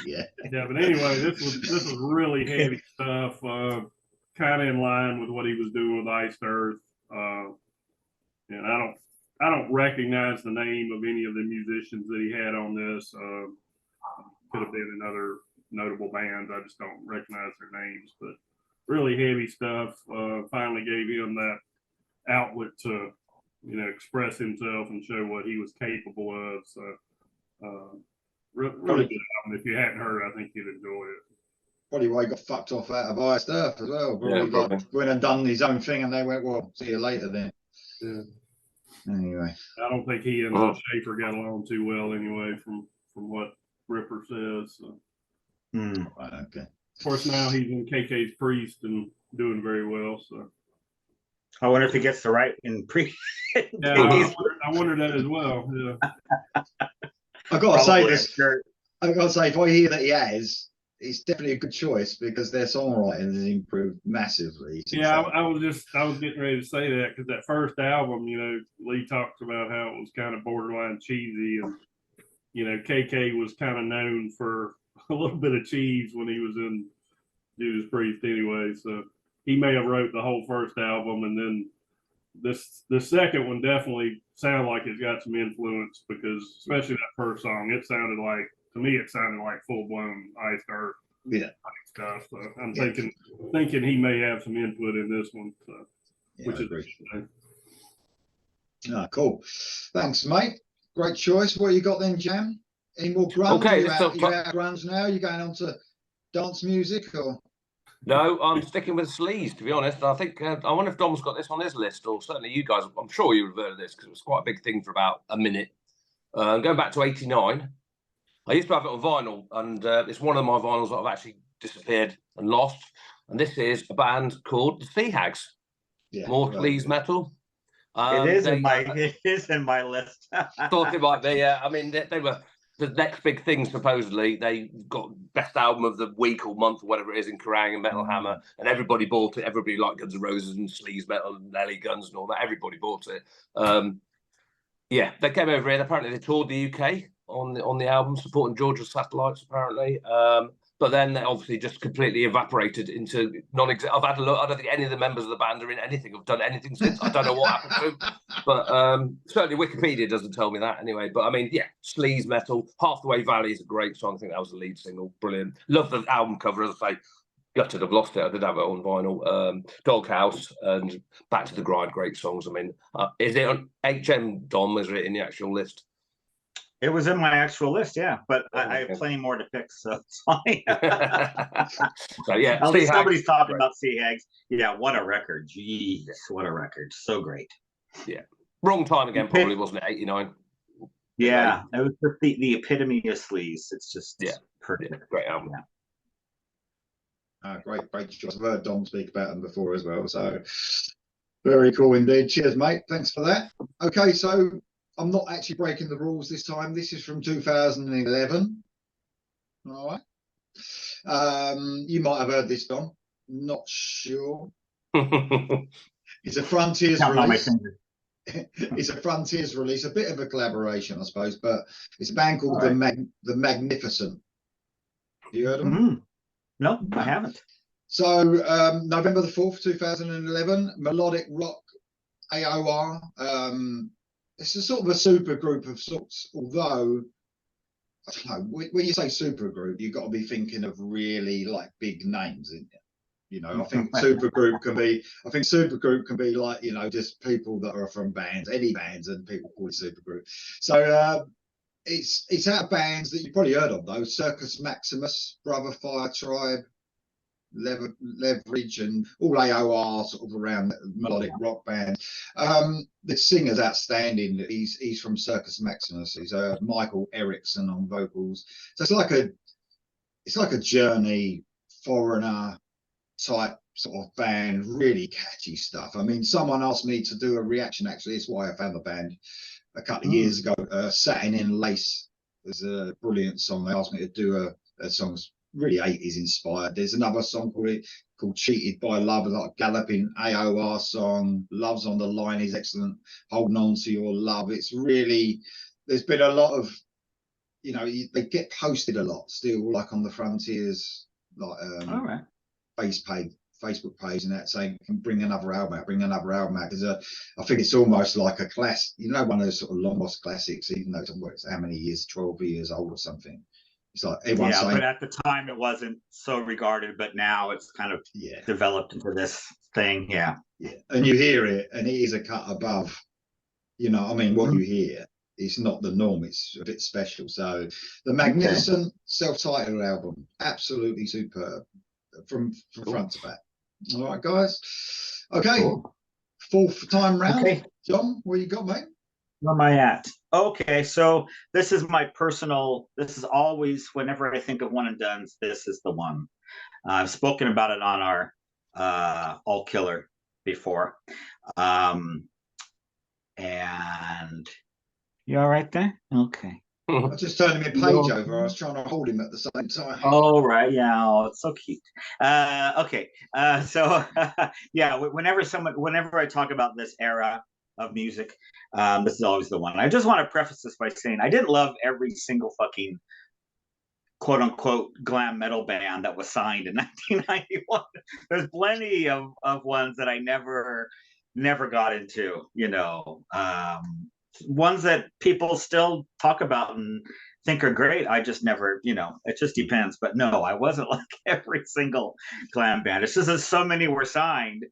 Yeah, but anyway, this was really heavy stuff. Kind of in line with what he was doing with Iced Earth. And I don't recognize the name of any of the musicians that he had on this. Could have been in other notable bands. I just don't recognize their names, but really heavy stuff. Finally gave him that outlet to, express himself and show what he was capable of. So, really good album. If you hadn't heard it, I think you'd enjoy it. Probably why he got fucked off out of Iced Earth as well. Probably, Yeah, like went and done his own thing, and they went, "Well, see you later then." Yeah. Anyway, I don't think he and Schaefer got along too well anyway, from what Ripper says. So. Right, okay. Of course, now he's in KK's Priest and doing very well. So I wonder if he gets the right in Priest. Yeah, I wondered that as well. Yeah. I gotta say Probably, this. sure. I gotta say, if I hear that he has, it's definitely a good choice because their songwriting has improved massively. Yeah, I was getting ready to say that because that first album, Lee talks about how it was kind of borderline cheesy, and KK was kind of known for a little bit of cheese when he was in Judas Priest anyway. So he may have wrote the whole first album, and then the second one definitely sounded like it's got some influence, because especially that first song, it sounded like, to me, it sounded like full blown Iced Earth stuff. So I'm thinking he may have some input in this one. So, which is cool. Thanks, mate. Great choice. What you got then, Jam? Any more grunge? Okay, you out grunge now? You going on to dance music or? No, I'm sticking with sleaze, to be honest. I think I wonder if Dom's got this on his list, or certainly you guys. I'm sure you would have heard of this because it was quite a big thing for about a minute. Going back to '89, I used to have it on vinyl, and it's one of my vinyls that I've actually disappeared and lost. And this is a band called the Sea Hags. Yeah, more sleaze metal. It is in my list. Thought it might be. Yeah, I mean they were the next big thing. Supposedly they got best album of the week or month or whatever it is in Kerrang and Metal Hammer, and everybody bought it. Everybody liked Guns N' Roses and sleaze metal and LA Guns and all that. Everybody bought it. Yeah, they came over here. Apparently they toured the UK on the album, supporting Georgia Satellites. Apparently. But then they obviously just completely evaporated into non-existent. I've had a look. I don't think any of the members of the band are in anything. Have done anything since. I don't know what happened to them. But certainly Wikipedia doesn't tell me that anyway. But I mean, yeah, sleaze metal. Half the Way Valley is a great song. I think that was the lead single. Brilliant. Love the album cover. As I say, gutted I've lost it. I did have it on vinyl. Doghouse and Back to the Grind. Great songs. I mean, is it on HM, Dom? Is it in the actual list? It was in my actual list, yeah, but I have plenty more to pick, so it's fine. So yeah, at least somebody's talking about Sea Hags. Yeah, what a record! Jeez, what a record! So great. Yeah, wrong time again, probably wasn't it? '89. Yeah, it was the epitome of sleaze. It's just perfect. Yeah, great album. Yeah. Great choice. I've heard Dom speak about them before as well, so very cool indeed. Cheers, mate. Thanks for that. Okay, so I'm not actually breaking the rules this time. This is from 2011. All right. You might have heard this, Dom. Not sure. It's a Frontiers release. It's a Frontiers release, a bit of a collaboration, I suppose, but it's a band called The Magnificent. You heard of them? No, I haven't. So November the 4th, 2011, melodic rock AOR. It's a sort of a super group of sorts, although I don't know, when you say super group, you've got to be thinking of really like big names, isn't it? I think super group can be like, just people that are from bands, any bands, and people call it super group. So it's out of bands that you've probably heard of though: Circus Maximus, Brother Fire Tribe, Leverage, and all AOR sort of around melodic rock band. The singer's outstanding. He's from Circus Maximus. He's Michael Erickson on vocals. So it's like a Journey, Foreigner type sort of band. Really catchy stuff. I mean, someone asked me to do a reaction. Actually, it's why I found the band a couple of years ago. Satin in Lace is a brilliant song. They asked me to do a song really 80s inspired. There's another song called Cheated by Love, like galloping AOR song. Love's on the Line is excellent. Holding On to Your Love. It's really, there's been a lot of, they get posted a lot still, like on the Frontiers, like Facebook page and that saying, bring another album out, because I think it's almost like a class, you know, one of those sort of long lost classics, even though it's how many years, 12 years old or something. It's like everyone's saying, but at the time it wasn't so regarded, but now it's kind of developed into this thing. Yeah. And you hear it, and it is a cut above, you know, I mean, what you hear. It's not the norm. It's a bit special. So the magnificent self-titled album, absolutely superb from front to back. All right, guys. Okay, fourth time round. Okay. John, where you got, mate? Where am I at? Okay, so this is my personal. This is always, whenever I think of one and dones, this is the one. I've spoken about it on our All Killer before, and. You all right there? Okay. I just turned him a page over. I was trying to hold him at the same time. Oh, right. Yeah. Oh, it's so cute. Okay. So, yeah, whenever I talk about this era of music, this is always the one. I just want to preface this by saying I didn't love every single fucking quote unquote glam metal band that was signed in 1991. There's plenty of ones that I never got into, you know. Ones that people still talk about and think are great. I just never, you know, it just depends. But no, I wasn't like every single glam band. It's just that so many were signed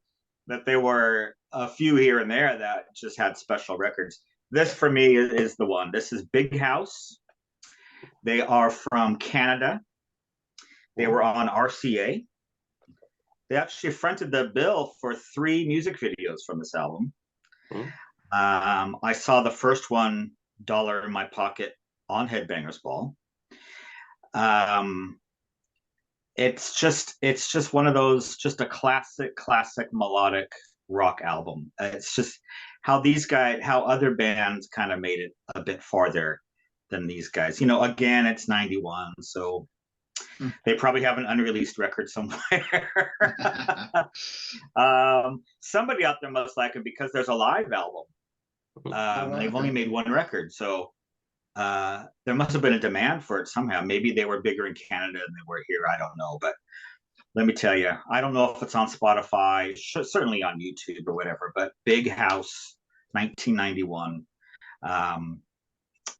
that there were a few here and there that just had special records. This for me is the one. This is Big House. They are from Canada. They were on RCA. They actually fronted the bill for 3 music videos from this album. I saw the first one, Dollar in My Pocket, on Headbangers Ball. It's just one of those, just a classic melodic rock album. It's just how other bands kind of made it a bit farther than these guys. You know, again, it's 91, so they probably have an unreleased record somewhere. Somebody out there must like it because there's a live album. They've only made 1 record, so there must have been a demand for it somehow. Maybe they were bigger in Canada than they were here. I don't know, but let me tell you, I don't know if it's on Spotify, certainly on YouTube or whatever. But Big House, 1991.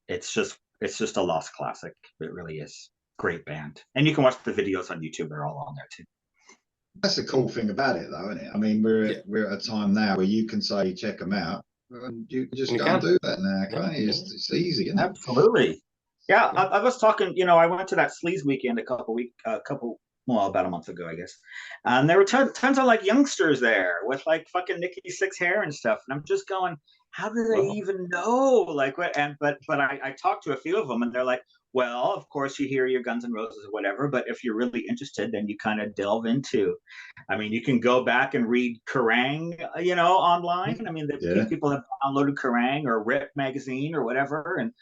It's just a lost classic. It really is. Great band, and you can watch the videos on YouTube. They're all on there too. That's the cool thing about it, though, isn't it? I mean, we're at a time now where you can say check them out. And you can just go and do that now, can't you? It's easy, isn't it? Absolutely. Yeah, I was talking, you know, I went to that Sleaze weekend about a month ago, I guess. And there were tons of like youngsters there with like fucking Nikki Sixx hair and stuff. And I'm just going, how do they even know? Like what? But I talked to a few of them and they're like, well, of course you hear your Guns N' Roses or whatever, but if you're really interested, then you kind of delve into, I mean, you can go back and read Kerrang, you know, online. I mean, people have downloaded Kerrang or Rip magazine or whatever, and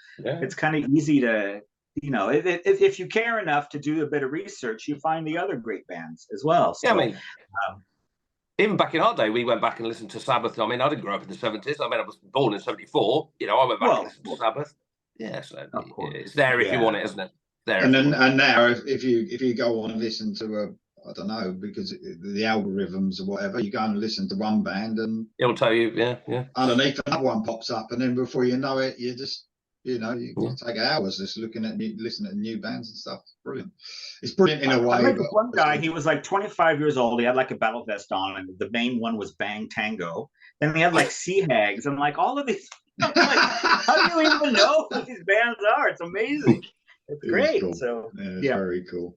it's kind of easy to, you know, if you care enough to do a bit of research, you find the other great bands as well. So, yeah, I mean, even back in our day, we went back and listened to Sabbath. I mean, I didn't grow up in the 70s. I mean, I was born in 74. You know, I went back and listened to Sabbath. Yeah, so it's there if you want it, isn't it? There. And now, if you go on and listen to I don't know, because the algorithms or whatever, you go and listen to one band and it'll tell you, yeah. Underneath another one pops up, and then before you know it, you just, you know, you take hours just listening to new bands and stuff. Brilliant. It's brilliant in a way. I but one guy, he was like 25 years old. He had like a battle vest on, and the main one was Bang Tango. Then he had like Sea Hags and like all of these. Like, how do you even know who these bands are? It's amazing. It's great. Cool. So it's very cool.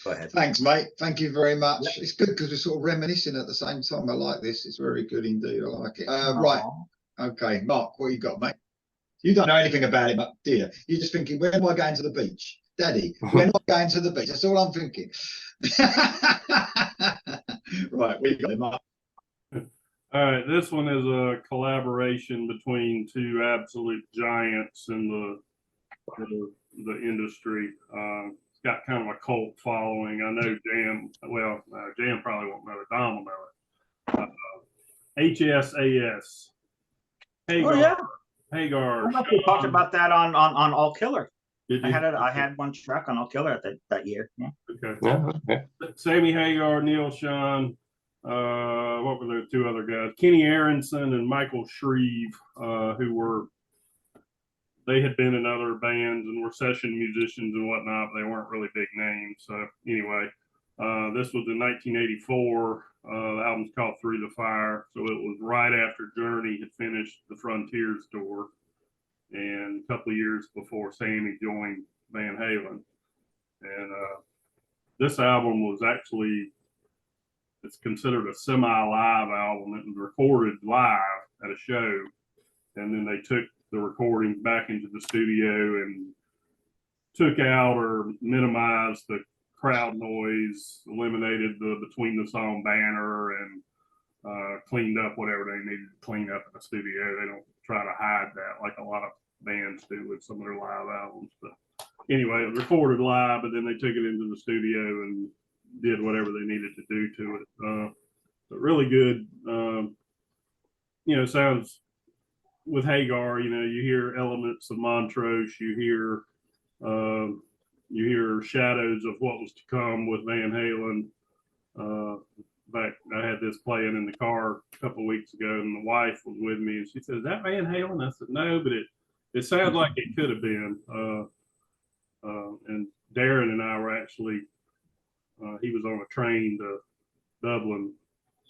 Go ahead. Thanks, mate. Thank you very much. Yep. It's good because we're sort of reminiscing at the same time. I like this. It's very good indeed. I like it. Right. Okay, Mark, what you got, mate? You don't know anything about it, do you? You're just thinking, when am I going to the beach? Daddy, when am I going to the beach? That's all I'm thinking. Right, what you got, Mark? All right, this one is a collaboration between 2 absolute giants in the industry. It's got kind of a cult following. I know Jam probably won't know it. Dom will know it. HSAS. Hagar. I we talked about that on All Killer. I had one track on All Killer that year. Yeah. Okay. Sammy Hagar, Neil Schon, what were the two other guys? Kenny Aronson and Michael Shreve, they had been in other bands and were session musicians and whatnot, but they weren't really big names. So anyway, this was in 1984. The album's called Through the Fire. So it was right after Journey had finished the Frontiers tour and a couple of years before Sammy joined Van Halen. And this album was actually, it's considered a semi-live album. It was recorded live at a show, and then they took the recordings back into the studio and took out or minimized the crowd noise, eliminated the between the song banner, and cleaned up whatever they needed to clean up in the studio. They don't try to hide that like a lot of bands do with some of their live albums. But anyway, it was recorded live, but then they took it into the studio and did whatever they needed to do to it. But really good, sounds with Hagar, you hear elements of Montrose, you hear shadows of what was to come with Van Halen. In fact, I had this playing in the car a couple of weeks ago, and the wife was with me, and she said, "Is that Van Halen?" I said, "No, but it sounds like it could have been." And Darren and I were actually, he was on a train to Dublin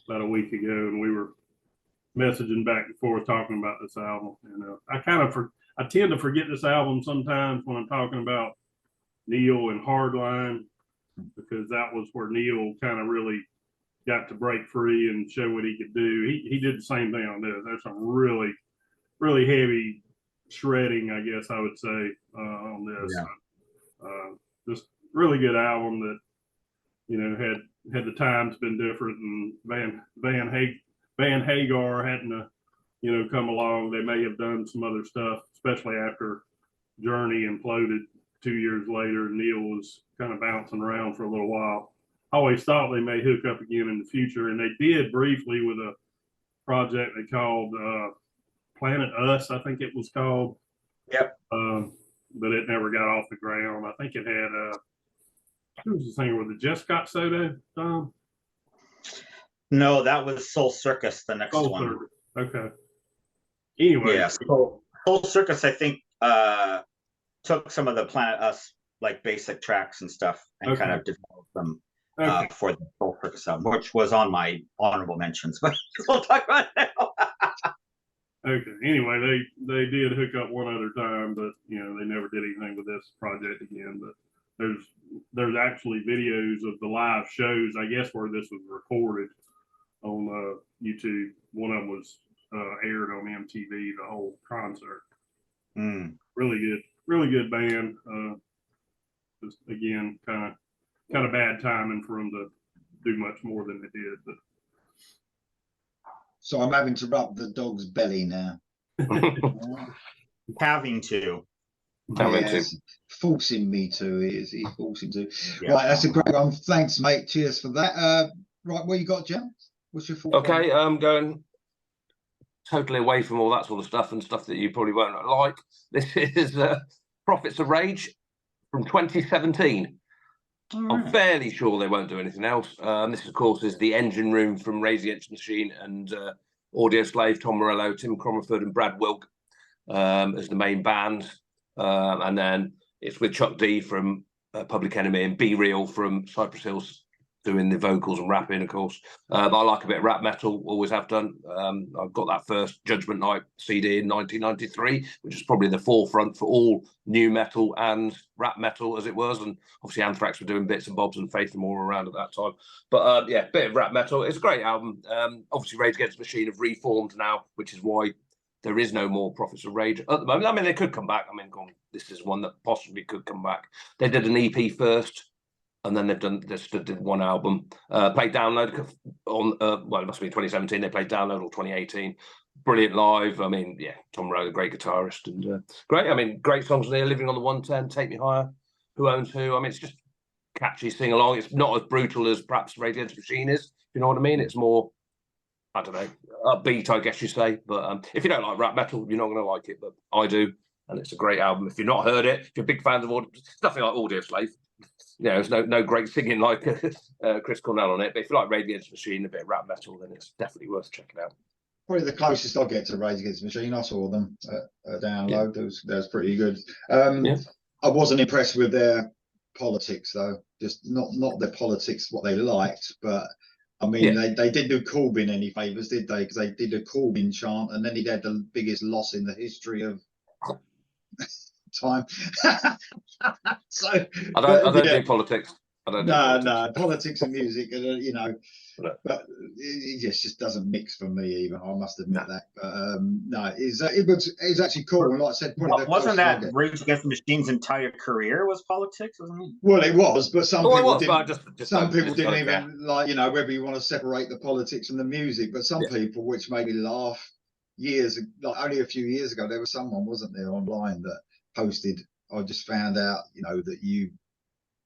about a week ago, and we were messaging back and forth talking about this album. And I tend to forget this album sometimes when I'm talking about Neil and Hardline, because that was where Neil kind of really got to break free and show what he could do. He did the same thing on this. There's some really, really heavy shredding, I guess I would say, on this. Yeah. Just really good album that, had the times been different and Van Hagar hadn't, come along, they may have done some other stuff, especially after Journey imploded 2 years later. Neil was kind of bouncing around for a little while. I always thought they may hook up again in the future, and they did briefly with a project they called Planet Us, I think it was called. Yep. But it never got off the ground. I think it had who was the singer with it? Just Got Soda, Tom? No, that was Soul Circus, the next Soul one. Circus. Okay. Anyway. Yeah, Soul Circus, I think, took some of the Planet Us, like basic tracks and stuff, and kind of developed them for the Soul Circus album, which was on my honorable mentions, but we'll talk about it now. Okay. Anyway, they did hook up one other time, but they never did anything with this project again. But there's actually videos of the live shows, I guess, where this was recorded on YouTube. One of them was aired on MTV, the whole concert. Really good band. Just again, kind of bad timing for them to do much more than they did. But so I'm having to rub the dog's belly now. Having to. Yes, forcing me to. He's forcing to. Yeah. Right, that's a great one. Thanks, mate. Cheers for that. Right, what you got, Jem? What's your thought? Okay, I'm going totally away from all that sort of stuff and stuff that you probably won't like. This is Prophets of Rage from 2017. Right. I'm fairly sure they won't do anything else. This, of course, is the Engine Room from Raise Against the Machine and Audio Slave, Tom Morello, Tim Crommerford and Brad Wilk as the main band. And then it's with Chuck D from Public Enemy and Be Real from Cypress Hills doing the vocals and rapping, of course. I like a bit of rap metal, always have done. I've got that first Judgment Night CD in 1993, which is probably the forefront for all new metal and rap metal as it was. And obviously Anthrax were doing bits and bobs and Faith No More around at that time. But yeah, bit of rap metal. It's a great album. Obviously Rage Against the Machine have reformed now, which is why there is no more Prophets of Rage at the moment. I mean, they could come back. I mean, this is one that possibly could come back. They did an EP first, and then they did one album. Played Download on, well, it must be 2017. They played Download or 2018. Brilliant live. I mean, yeah, Tom Morello, great guitarist. And great, I mean, great songs there. Living on the 110, Take Me Higher, Who Owns Who. I mean, it's just catchy, sing along. It's not as brutal as perhaps Rage Against the Machine is, you know what I mean? It's more, I don't know, upbeat, I guess you say. But if you don't like rap metal, you're not going to like it. But I do, and it's a great album. If you've not heard it, if you're big fans of Audio, it's nothing like Audio Slave. there's no great singing like Chris Cornell on it. But if you like Rage Against the Machine, a bit of rap metal, then it's definitely worth checking out. Probably the closest I get to Rage Against the Machine. I saw them at download. That was pretty good. I wasn't impressed with their politics though. Just not their politics, what they liked, but I mean they didn't do Corbyn any favours, did they? Because they did a Corbyn chant, and then he'd had the biggest loss in the history of time. So I don't do politics. No, politics and music, you know, but it just doesn't mix for me. Even I must admit that. But no, it was actually cool. And like I said, wasn't that Rage Against the Machine's entire career was politics, wasn't it? Well, it was, but some people didn't. Just some people didn't even like, you know, whether you want to separate the politics and the music. But some people, which made me laugh, only a few years ago, there was someone, wasn't there, online that posted, I just found out, you know, that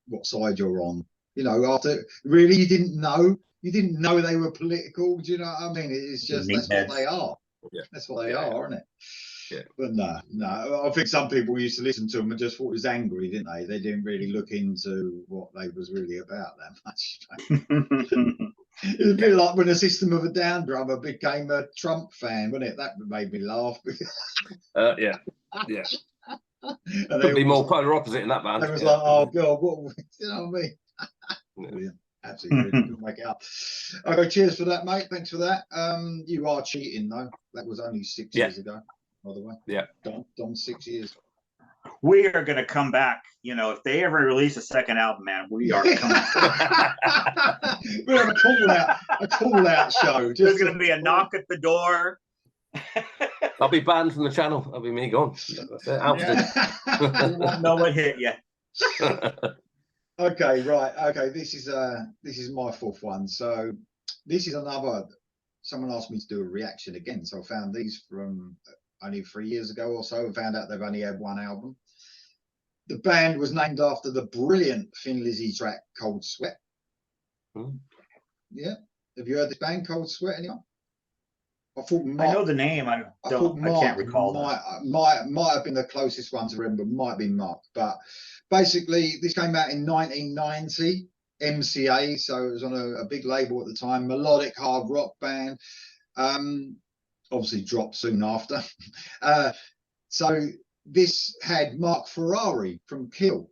what side you're on, you know, after really you didn't know they were political. Do you know what I mean? It's just that's what they are. That's what they are, isn't it? But no, I think some people used to listen to them and just thought it was angry, didn't they? They didn't really look into what they was really about that much. It was a bit like when the System of a Down drummer became a Trump fan, wasn't it? That made me laugh. Yeah. Could be more polar opposite in that band. It was like, oh god, what, you know what I mean? Absolutely, really couldn't make it up. Okay, cheers for that, mate. Thanks for that. You are cheating though. That was only 6 years ago, by the way. Yeah, Dom 6 years. We are going to come back. You know, if they ever release a second album, man, we are coming. We're having a call out show. There's going to be a knock at the door. I'll be banned from the channel. That'll be me gone. That's it. You won't know what hit you. Okay, right. Okay, this is my fourth one. So this is someone asked me to do a reaction again. So I found these from only 3 years ago or so, and found out they've only had one album. The band was named after the brilliant Thin Lizzy track Cold Sweat. Yeah. Have you heard this band, Cold Sweat, anyone? I know the name. I can't recall. Might have been the closest one to remember. Might be Mark, but basically this came out in 1990. MCA, so it was on a big label at the time. Melodic hard rock band. Obviously dropped soon after. So this had Mark Ferrari from Kill.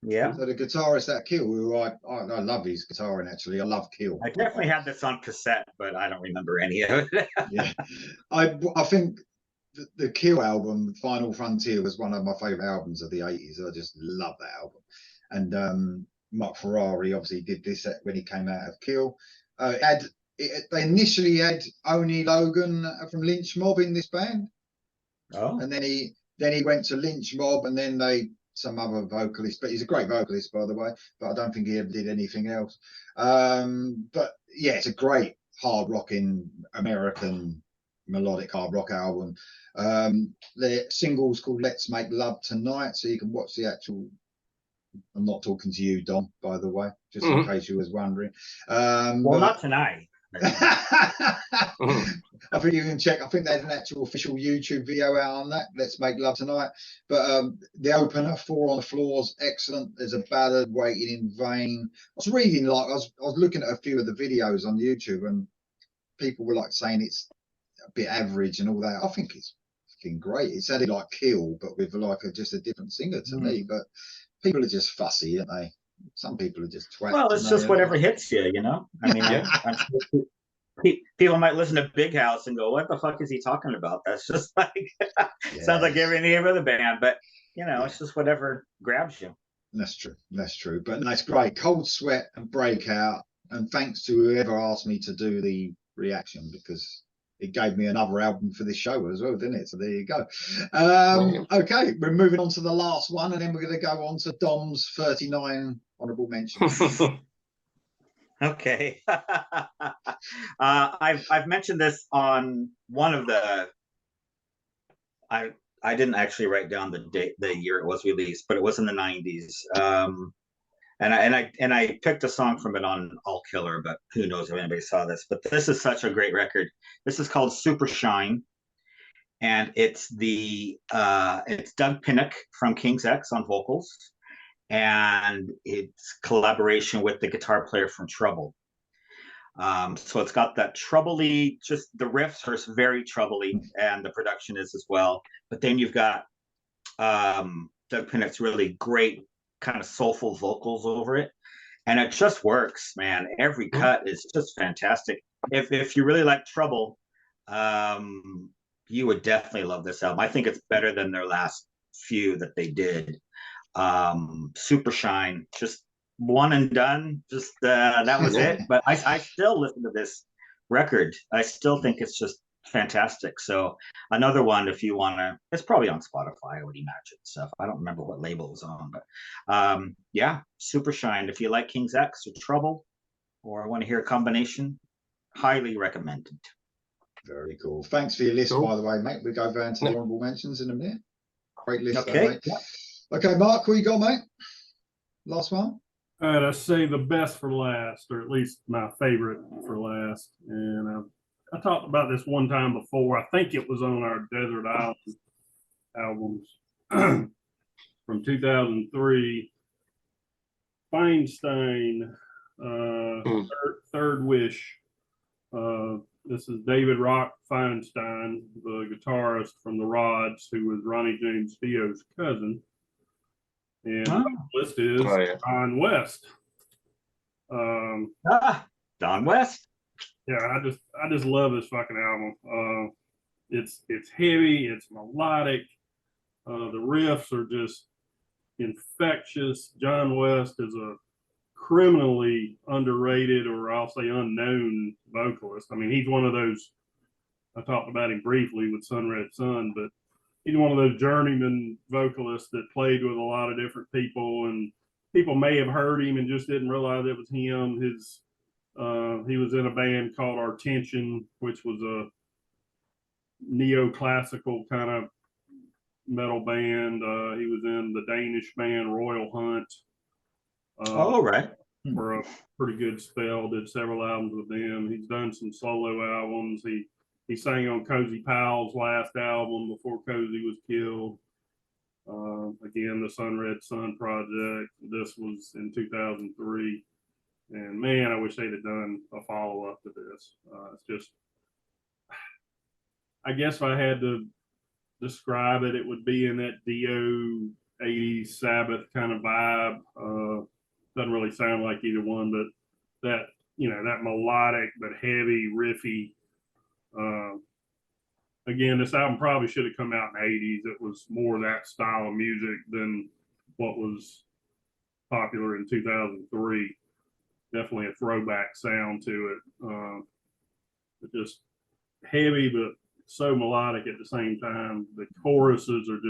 Yeah. So the guitarist at Kill, who I love his guitaring, actually. I love Kill. I definitely had this on cassette, but I don't remember any of it. Yeah. I think the Kill album, Final Frontier, was one of my favourite albums of the 80s. I just love that album. And Mark Ferrari obviously did this when he came out of Kill. They initially had Oni Logan from Lynch Mob in this band. Oh. And then he went to Lynch Mob, and then some other vocalist, but he's a great vocalist, by the way, but I don't think he ever did anything else. But yeah, it's a great hard rocking American melodic hard rock album. The single's called Let's Make Love Tonight, so you can watch the actual. I'm not talking to you, Dom, by the way, just in case you was wondering. Well, not tonight. I think you can check. I think there's an actual official YouTube video out on that. Let's Make Love Tonight. But the opener, Four on the Floor's excellent. There's a ballad, Waiting in Vain. I was reading, I was looking at a few of the videos on YouTube, and people were like saying it's a bit average and all that. I think it's fucking great. It sounded like Kill, but with like just a different singer to me. But people are just fussy, aren't they? Some people are just twats. Well, it's just whatever hits you, you know? I mean, I'm sure people might listen to Big House and go, what the fuck is he talking about? That's just like, sounds like every other band. But, you know, it's just whatever grabs you. That's true. That's true. But that's great. Cold Sweat and Breakout. And thanks to whoever asked me to do the reaction, because it gave me another album for this show as well, didn't it? So there you go. Okay, we're moving on to the last one, and then we're going to go on to Dom's 39 honourable mentions. Okay. I've mentioned this on one of the. I didn't actually write down the year it was released, but it was in the 90s. And I picked a song from it on All Killer, but who knows if anybody saw this. But this is such a great record. This is called Super Shine, and it's Doug Pinnick from King's X on vocals, and it's collaboration with the guitar player from Trouble. So it's got that troubly, just the riffs are very troubly, and the production is as well. But then you've got Doug Pinnick's really great kind of soulful vocals over it, and it just works, man. Every cut is just fantastic. If you really like Trouble, you would definitely love this album. I think it's better than their last few that they did. Super Shine, just one and done, just that was it. But I still listen to this record. I still think it's just fantastic. So another one, if you want to, it's probably on Spotify, I would imagine. Stuff, I don't remember what label it was on, but yeah, Super Shine. If you like King's X or Trouble, or want to hear a combination, highly recommended. Very cool. Thanks for your list, by the way, mate. We go down to the honorable mentions in a minute. Great list, Okay. though, mate. Okay, Mark, what you got, mate? Last one. All right, I say the best for last, or at least my favorite for last. And I talked about this one time before. I think it was on our Desert Island albums from 2003. Feinstein, Third Wish. This is David Rock Feinstein, the guitarist from the Rods, who was Ronnie James Dio's cousin. And the list is Don West. Don West. Yeah, I just love this fucking album. It's heavy, it's melodic. The riffs are just infectious. John West is a criminally underrated, or I'll say unknown, vocalist. I mean, he's one of those. I talked about him briefly with Sun Red Sun, but he's one of those journeyman vocalists that played with a lot of different people, and people may have heard him and just didn't realize it was him. He was in a band called Our Tension, which was a neoclassical kind of metal band. He was in the Danish band Royal Hunt. Right. For a pretty good spell. Did several albums with them. He's done some solo albums. He sang on Cozy Powell's last album before Cozy was killed. Again, the Sun Red Sun project. This was in 2003. And man, I wish they'd have done a follow-up to this. It's just, I guess if I had to describe it, it would be in that Dio 80s Sabbath kind of vibe. Doesn't really sound like either one, but that, that melodic but heavy, riffy. Again, this album probably should have come out in the 80s. It was more that style of music than what was popular in 2003. Definitely a throwback sound to it. But just heavy, but so melodic at the same time. The choruses are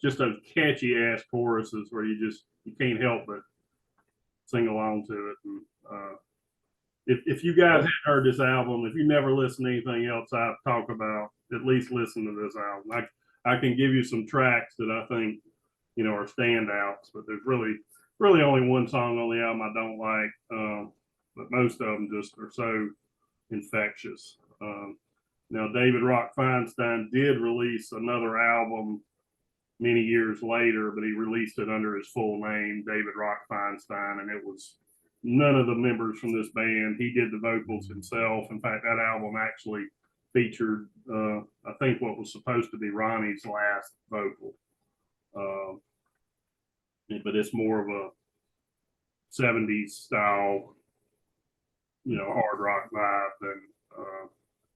just those catchy ass choruses where you can't help but sing along to it. And, if you guys haven't heard this album, if you never listen to anything else I talk about, at least listen to this album. I can give you some tracks that I think, are standouts, but there's really only one song on the album I don't like. But most of them just are so infectious. Now, David Rock Feinstein did release another album many years later, but he released it under his full name, David Rock Feinstein, and it was none of the members from this band. He did the vocals himself. In fact, that album actually featured, I think, what was supposed to be Ronnie's last vocal. But it's more of a 70s style, hard rock vibe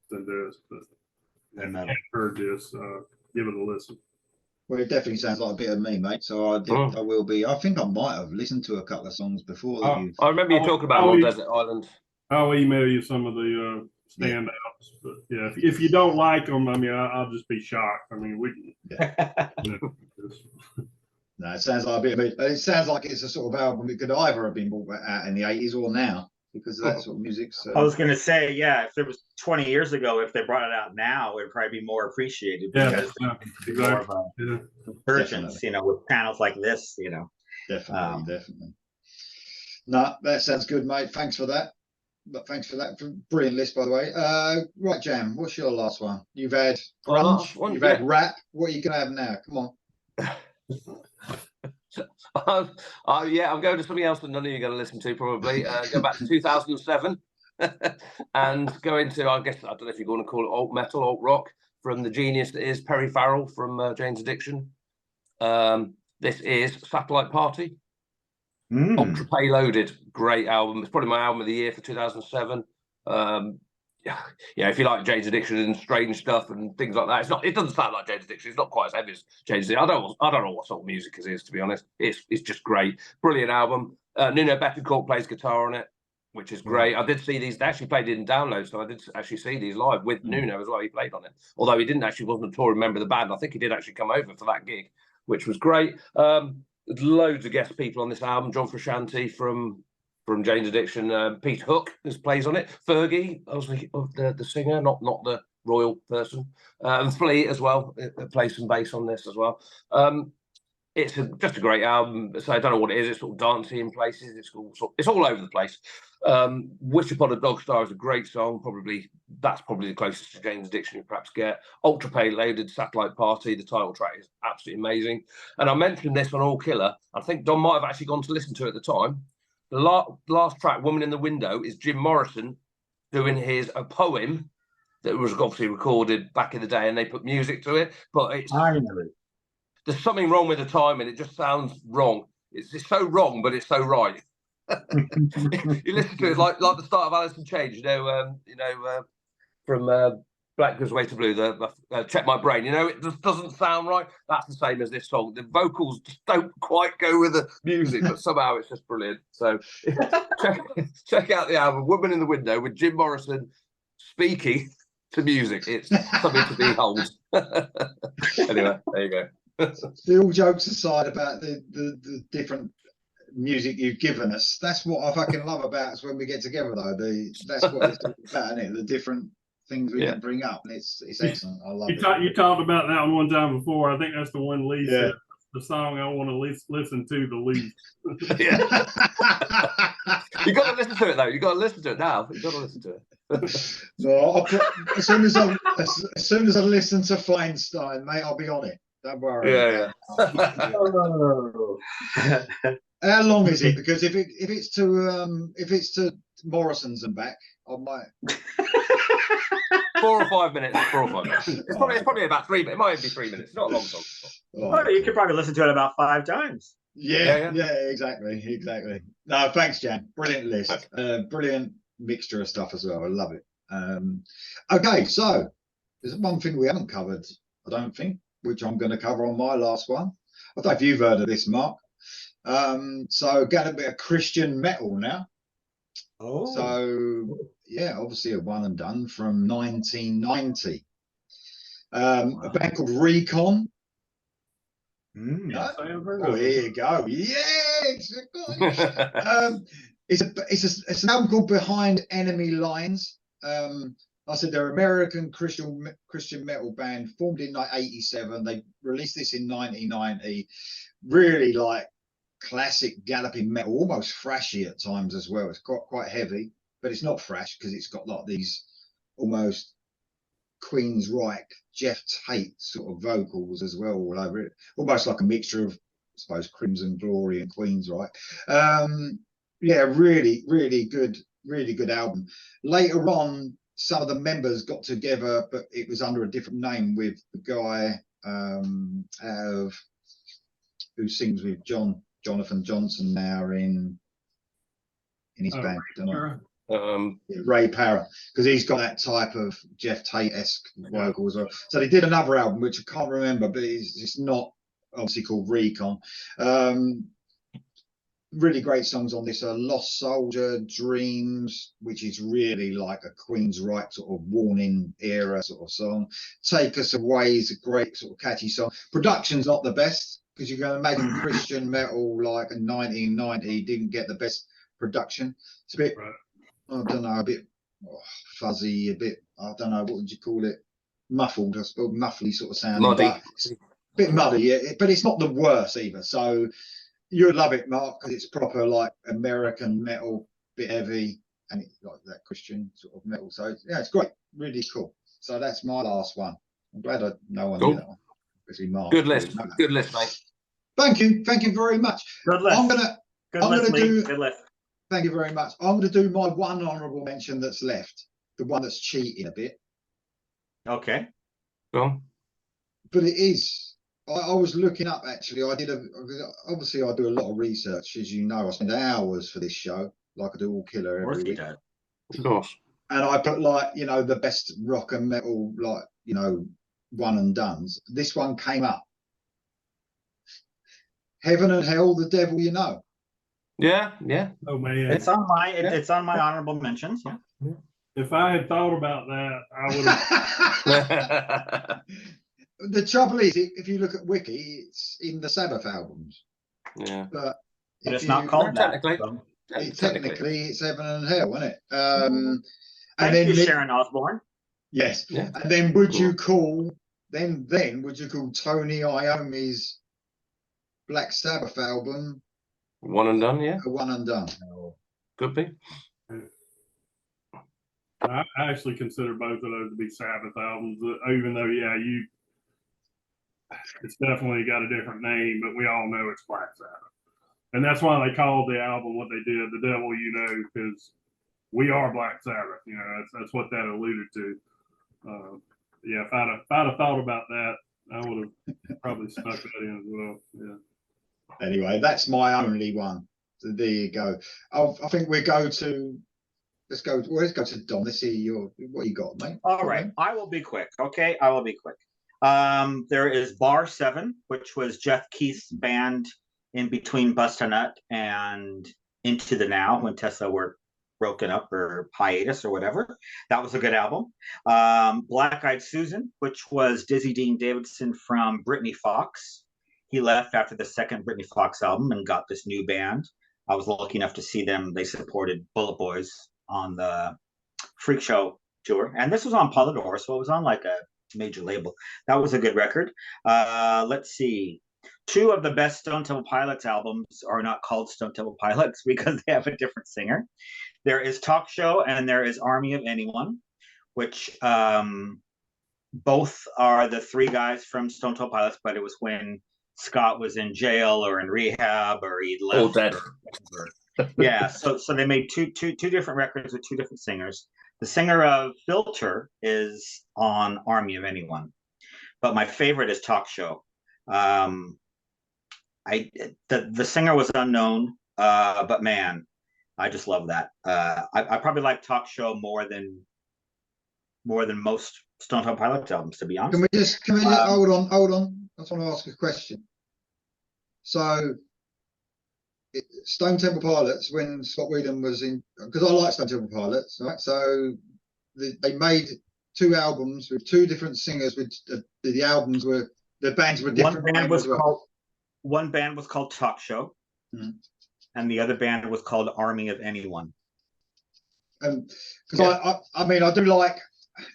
than this. But if you heard this, give it a listen. Well, it definitely sounds like a bit of me, mate. So I will be. I think I might have listened to a couple of songs before. That I remember you talking about on Desert Island. I'll email you some of the standouts. But yeah, if you don't like them, I mean, I'll just be shocked. I mean, No, it sounds like a bit of me. It sounds like it's a sort of album that could either have been brought out in the 80s or now, because of that sort of music. So. I was going to say, yeah, if it was 20 years ago, if they brought it out now, it would probably be more appreciated. Because exactly. More of a resurgence, with panels like this, Definitely. No, that sounds good, mate. Thanks for that. But thanks for that. Brilliant list, by the way. Right, Jam, what's your last one? You've had grunge, you've had rap. What are you going to have now? Come on. Yeah, I'm going to something else that none of you are going to listen to probably. Go back to 2007 and go into, I guess, I don't know if you're going to call it alt metal, alt rock, from the genius that is Perry Farrell from Jane's Addiction. This is Satellite Party. Ultra Payloaded, great album. It's probably my album of the year for 2007. Yeah, if you like Jane's Addiction and strange stuff and things like that, it's not. It doesn't sound like Jane's Addiction. It's not quite as heavy as Jane's Addiction. I don't know what sort of music it is, to be honest. It's just great, brilliant album. Nuno Bettencourt plays guitar on it, which is great. I did see these. They actually played it in download, so I did actually see these live with Nuno as well. He played on it, although he didn't actually wasn't a touring member of the band. I think he did actually come over for that gig, which was great. There's loads of guest people on this album. John Frusciante from Jane's Addiction, Pete Hook plays on it. Fergie, the singer, not the royal person, and Flea as well plays some bass on this as well. It's just a great album. So I don't know what it is. It's sort of dancey in places. It's all over the place. Wish Upon a Dog Star is a great song. That's probably the closest to Jane's Addiction you perhaps get. Ultra Payloaded, Satellite Party. The title track is absolutely amazing. And I mentioned this on All Killer. I think Don might have actually gone to listen to it at the time. The last track, Woman in the Window, is Jim Morrison doing a poem that was obviously recorded back in the day, and they put music to it. But there's something wrong with the timing. It just sounds wrong. It's so wrong, but it's so right. You listen to it like the start of Alice in Chains, from Black Goes Way to Blue, the Check My Brain. It just doesn't sound right. That's the same as this song. The vocals just don't quite go with the music, but somehow it's just brilliant. So check out the album Woman in the Window with Jim Morrison speaking to music. It's something to behold. Anyway, there you go. All jokes aside about the different music you've given us, that's what I fucking love about us when we get together, though. That's what it's about, isn't it? The different things we can bring up, and it's excellent. I love it. You talked about that one time before. I think that's the one Lee said, the song I want to listen to the least. Yeah. You got to listen to it though. You got to listen to it now. You got to listen to it. So as soon as I listen to Feinstein, mate, I'll be on it. Don't worry. Yeah. How long is it? Because if it's to Morrison's and back, I might. 4 or 5 minutes. 4 or 5 minutes. It's probably about 3 minutes. It might be 3 minutes. It's not a long song. Well, you could probably listen to it about 5 times. Yeah, exactly. No, thanks, Jan. Brilliant list. Brilliant mixture of stuff as well. I love it. Okay, so there's one thing we haven't covered, I don't think, which I'm going to cover on my last one. I don't know if you've heard of this, Mark. So get a bit of Christian metal now. So yeah, obviously a one and done from 1990. A band called Recon. Oh, here you go. Yes. It's an album called Behind Enemy Lines. I said they're an American Christian metal band formed in 1987. They released this in 1990. Really like classic galloping metal, almost thrashy at times as well. It's quite heavy, but it's not thrash because it's got like these almost Queensryche, Jeff Tate sort of vocals as well all over it. Almost like a mixture of, I suppose, Crimson Glory and Queensryche. Yeah, really good album. Later on, some of the members got together, but it was under a different name with the guy who sings with Jonathan Johnson now in his band. Ray Parra, because he's got that type of Jeff Tate-esque vocal as well. So they did another album which I can't remember, but it's not obviously called Recon. Really great songs on this. Lost Soldier, Dreams, which is really like a Queensryche sort of Warning era sort of song. Take Us Away is a great sort of catchy song. Production's not the best, because you're going to imagine Christian metal like in 1990 didn't get the best production. It's a bit, I don't know, a bit fuzzy, a bit, I don't know, what would you call it? Muffled, I suppose, muffly sort of sound. Muddy. A bit muddy, yeah, but it's not the worst either. So you'd love it, Mark, because it's proper like American metal, bit heavy, and it's like that Christian sort of metal. So yeah, it's great, really cool. So that's my last one. I'm glad no one knew that one. Mark, good list, mate. Thank you very much. Good list. I'm gonna Lee. do. Good list. Thank you very much. I'm gonna do my one honourable mention that's left, the one that's cheating a bit. Okay. Go on. But it is. I was looking up actually. Obviously I do a lot of research, as you know. I spend hours for this show, like I do all Killer every week. Of course. And I put like, the best rock and metal, like, one and dones. This one came up. Heaven and Hell, The Devil You Know. Yeah, yeah. Oh man, It's on my honorable mentions. Yeah. if I had thought about that, I would have. The trouble is, if you look at Wiki, it's in the Sabbath albums. Yeah. But it's not called that. Technically, it's Heaven and Hell, isn't it? Thank you, Sharon Osbourne. Yes. Yeah. And then would you call Tony Iommi's Black Sabbath album One and Done? Yeah. a one and done? Could be. I actually consider both of those to be Sabbath albums, even though, it's definitely got a different name, but we all know it's Black Sabbath. And that's why they called the album what they did, The Devil You Know, because we are Black Sabbath. That's what that alluded to. If I'd have thought about that, I would have probably snuck that in as well. Yeah. Anyway, that's my only one. So there you go. I think let's go to Dom. Let's see what you got, mate. All right. I will be quick. Okay. I will be quick. There is Bar 7, which was Jeff Keith's band in between Bust a Nut and Into the Now when Tessa were broken up or hiatus or whatever. That was a good album. Black Eyed Susan, which was Dizzy Dean Davidson from Britney Fox. He left after the second Britney Fox album and got this new band. I was lucky enough to see them. They supported Bullet Boys on the Freak Show tour. And this was on Polydor, so it was on like a major label. That was a good record. Let's see. 2 of the best Stone Temple Pilots albums are not called Stone Temple Pilots because they have a different singer. There is Talk Show and there is Army of Anyone, which both are the 3 guys from Stone Temple Pilots, but it was when Scott was in jail or in rehab or he'd left. All dead. Yeah, so they made two different records with 2 different singers. The singer of Filter is on Army of Anyone, but my favorite is Talk Show. The singer was unknown, but man, I just love that. I probably like Talk Show more than most Stone Temple Pilots albums, to be honest. Can we just hold on? I just want to ask a question. So, Stone Temple Pilots, when Scott Whedon was in, because I like Stone Temple Pilots, right? So they made 2 albums with 2 different singers. With the albums were the bands were different. One band was called Talk Show, and the other band was called Army of Anyone. Because I do like.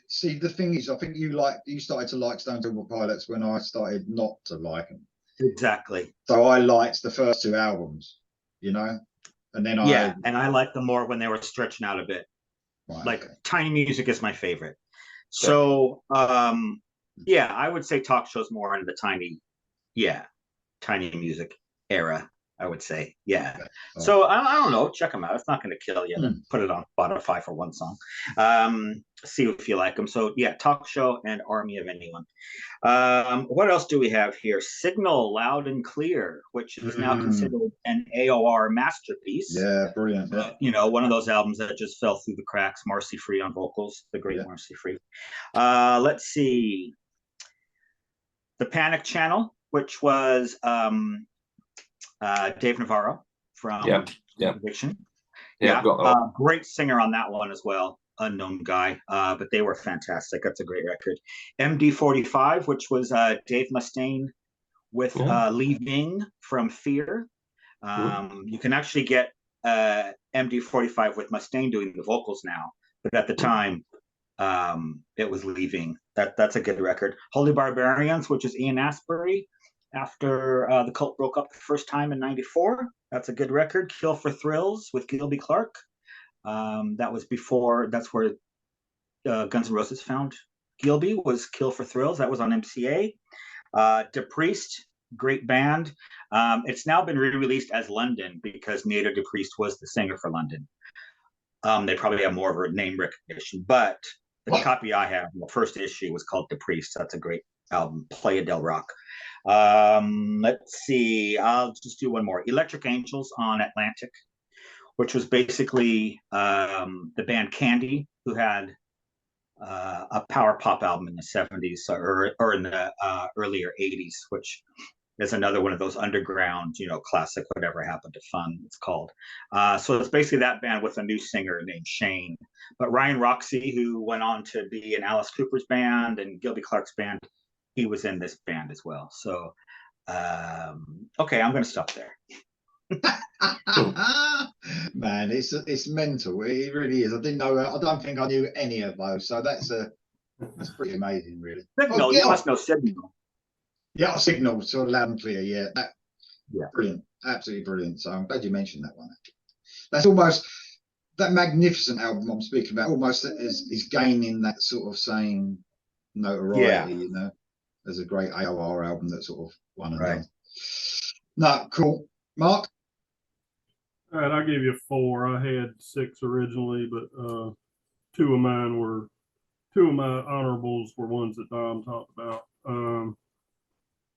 See, the thing is, I think you started to like Stone Temple Pilots when I started not to like them. Exactly. So I liked the first 2 albums, and then and I liked them more when they were stretching out a bit. Right, like okay. Tiny Music is my favorite. So I would say Talk Show's more in the Tiny Music era, I would say. Yeah. Okay. So I don't know. Check them out. It's not going to kill you. Then put it on Spotify for one song. See if you like them. So Talk Show and Army of Anyone. What else do we have here? Signal Loud and Clear, which is now considered an AOR masterpiece. Yeah, brilliant. Yeah. One of those albums that just fell through the cracks. Marcy Free on vocals, the great Marcy Free. Let's see. The Panic Channel, which was Dave Navarro from Addiction. Great singer on that one as well. Unknown guy, but they were fantastic. That's a great record. MD45, which was Dave Mustaine with Lee Ving from Fear. You can actually get MD45 with Mustaine doing the vocals now, but at the time it was Lee Ving. That's a good record. Holy Barbarians, which is Ian Astbury after the cult broke up the first time in '94. That's a good record. Kill for Thrills with Gilby Clarke. That was before. That's where Guns N' Roses found Gilby, was Kill for Thrills. That was on MCA. DePriest great band. It's now been re-released as London because Nato DePriest was the singer for London. They probably have more of a name recognition, but the copy I have, the first issue, was called DePriest. That's a great album, Playa del Rock. Let's see, I'll just do one more. Electric Angels on Atlantic, which was basically the band Candy, who had a power pop album in the 70s or in the earlier 80s, which is another one of those underground, classic Whatever Happened to Fun, it's called. So it's basically that band with a new singer named Shane. But Ryan Roxy, who went on to be in Alice Cooper's band and Gilby Clarke's band, he was in this band as well. So, okay, I'm going to stop there. Man, it's mental. It really is. I didn't know. I don't think I knew any of those. So that's pretty amazing, really. Signal, you must know Signal. Yeah, Signal, sort of loud and clear. Yeah, Yeah, brilliant, absolutely brilliant. So I'm glad you mentioned that one. That's almost that magnificent album I'm speaking about. Almost is gaining that sort of same notoriety, as a great AOR album that sort of one and done. No, cool. Mark? All right, I'll give you 4. I had 6 originally, but two of my honorables were ones that Dom talked about.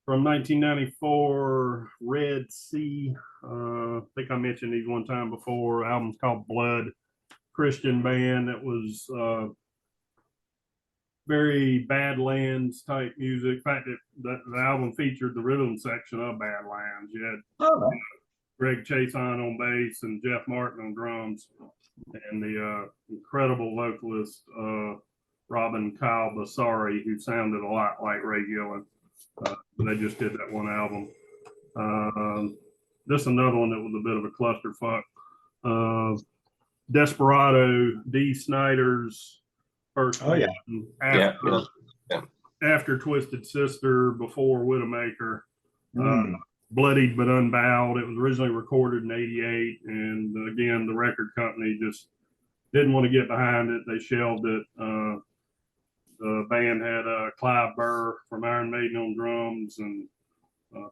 From 1994, Red Sea. I think I mentioned these one time before. The album's called Blood. Christian band that was very Badlands type music. In fact, the album featured the rhythm section of Badlands. You had Greg Chason on bass and Jeff Martin on drums, and the incredible vocalist Robin Kyle Basari, who sounded a lot like Ray Gillen. They just did that one album. This is another one that was a bit of a clusterfuck. Desperado, Dee Snider's first after Twisted Sister, before Widowmaker. Bloodied but Unbowed. It was originally recorded in '88, and again, the record company just didn't want to get behind it. They shelved it. The band had Clive Burr from Iron Maiden on drums, and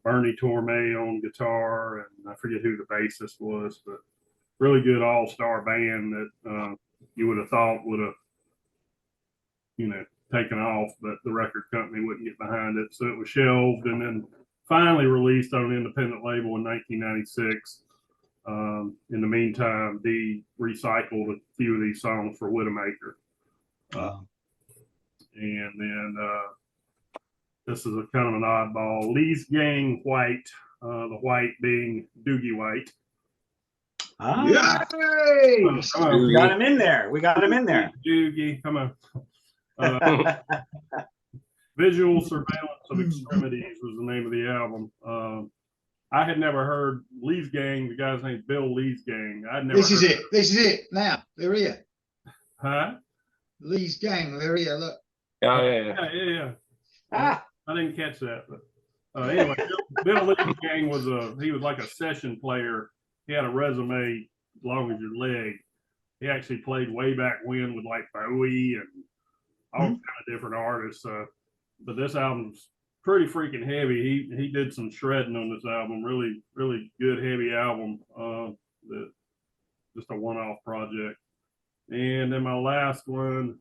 Bernie Torme on guitar, and I forget who the bassist was, but really good all-star band that you would have thought would have, taken off, but the record company wouldn't get behind it, so it was shelved, and then finally released on an independent label in 1996. In the meantime, Dee recycled a few of these songs for Widowmaker. And then this is a kind of an oddball. Lee's Gang White, the white being Doogie White. Yeah. We got him in there. Doogie, come on. Visual Surveillance of Extremities was the name of the album. I had never heard Lee's Gang. The guy's name's Bill Lee's Gang. This is it. Now they're here. Huh? Lee's Gang. They're here. Look. Yeah. I didn't catch that, but anyway, Bill Lee's Gang was like a session player. He had a resume as long as your leg. He actually played way back when with like Bowie and all kind of different artists. But this album's pretty freaking heavy. He did some shredding on this album. Really, really good heavy album. That just a one-off project. And then my last one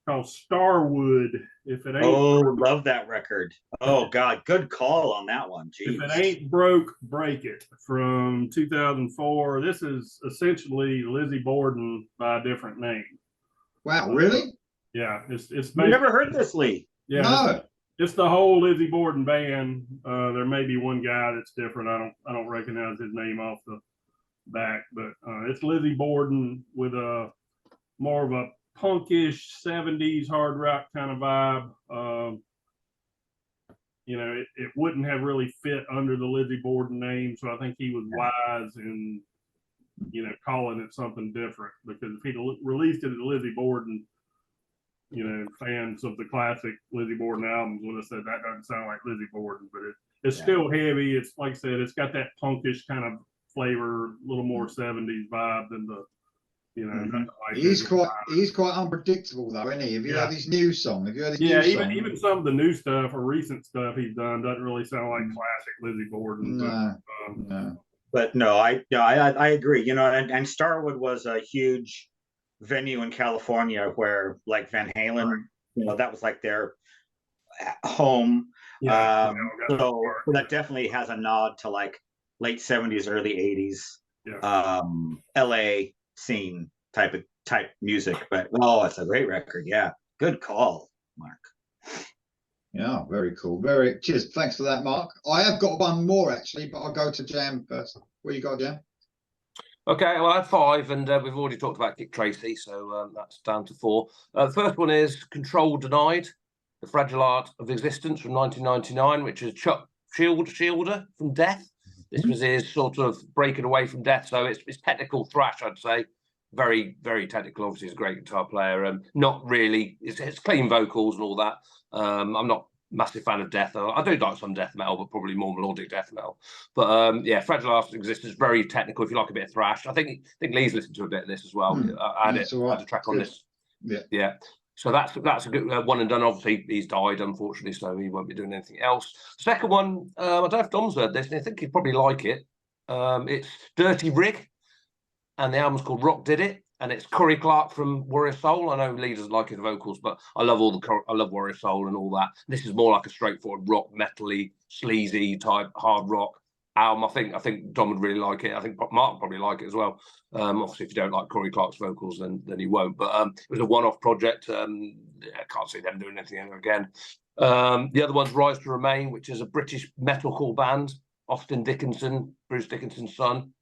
called Starwood. If it ain't love that record. Oh God, good call on that one. Jeez. If it ain't broke, break it. From 2004. This is essentially Lizzie Borden by a different name. Wow, really? Yeah, it's. You never heard this, Lee? Yeah, no. It's the whole Lizzie Borden band. There may be one guy that's different. I don't recognize his name off the back, but it's Lizzie Borden with a more of a punkish 70s hard rock kind of vibe. It wouldn't have really fit under the Lizzie Borden name, so I think he was wise in calling it something different, because if he'd released it as Lizzie Borden, fans of the classic Lizzie Borden albums would have said that doesn't sound like Lizzie Borden, but it's still heavy. It's like I said, it's got that punkish kind of flavor, a little more 70s vibe than You know, Mhm. nothing like He's this. quite unpredictable though, isn't he? Have you heard his new song? Have you heard his Yeah, new song? even some of the new stuff or recent stuff he's done doesn't really sound like Mm. classic Lizzie Borden. No, But, no. But no, I agree. You know, and Starwood was a huge venue in California where like Van Halen, you know, that was like their home. yeah, So that definitely has a nod to like late 70s, early 80s, yeah. LA scene type music. But oh, it's a great record. Yeah. Good call, Mark. Yeah, very cool. Very cheers. Thanks for that, Mark. I have got one more actually, but I'll go to Jam first. What you got, Jam? Okay, well, I had 5, and we've already talked about Dick Tracy, so that's down to 4. The first one is Control Denied, The Fragile Art of Existence from 1999, which is Chuck Shielder from Death. This was his sort of breaking away from Death, so it's technical thrash, I'd say. Very, very technical. Obviously, he's a great guitar player, and not really. It's clean vocals and all that. I'm not a massive fan of Death. I do like some death metal, but probably more melodic death metal. But yeah, Fragile Art of Existence, very technical. If you like a bit of thrash, I think Lee's listened to a bit of this as well. I had a track on this. Yeah. So that's a good one and done. Obviously, he's died, unfortunately, so he won't be doing anything else. Second one, I don't know if Dom's heard this, and I think he'd probably like it. It's Dirty Rig, and the album's called Rock Did It, and it's Corey Clark from Warrior Soul. I know Lee doesn't like his vocals, but I love I love Warrior Soul and all that. This is more like a straightforward rock, metally, sleazy type hard rock album. I think Dom would really like it. I think Mark would probably like it as well. Obviously, if you don't like Corey Clark's vocals, then you won't. But it was a one-off project. I can't see them doing anything ever again. The other one's Rise to Remain, which is a British metalcore band. Austin Dickinson, Bruce Dickinson's son.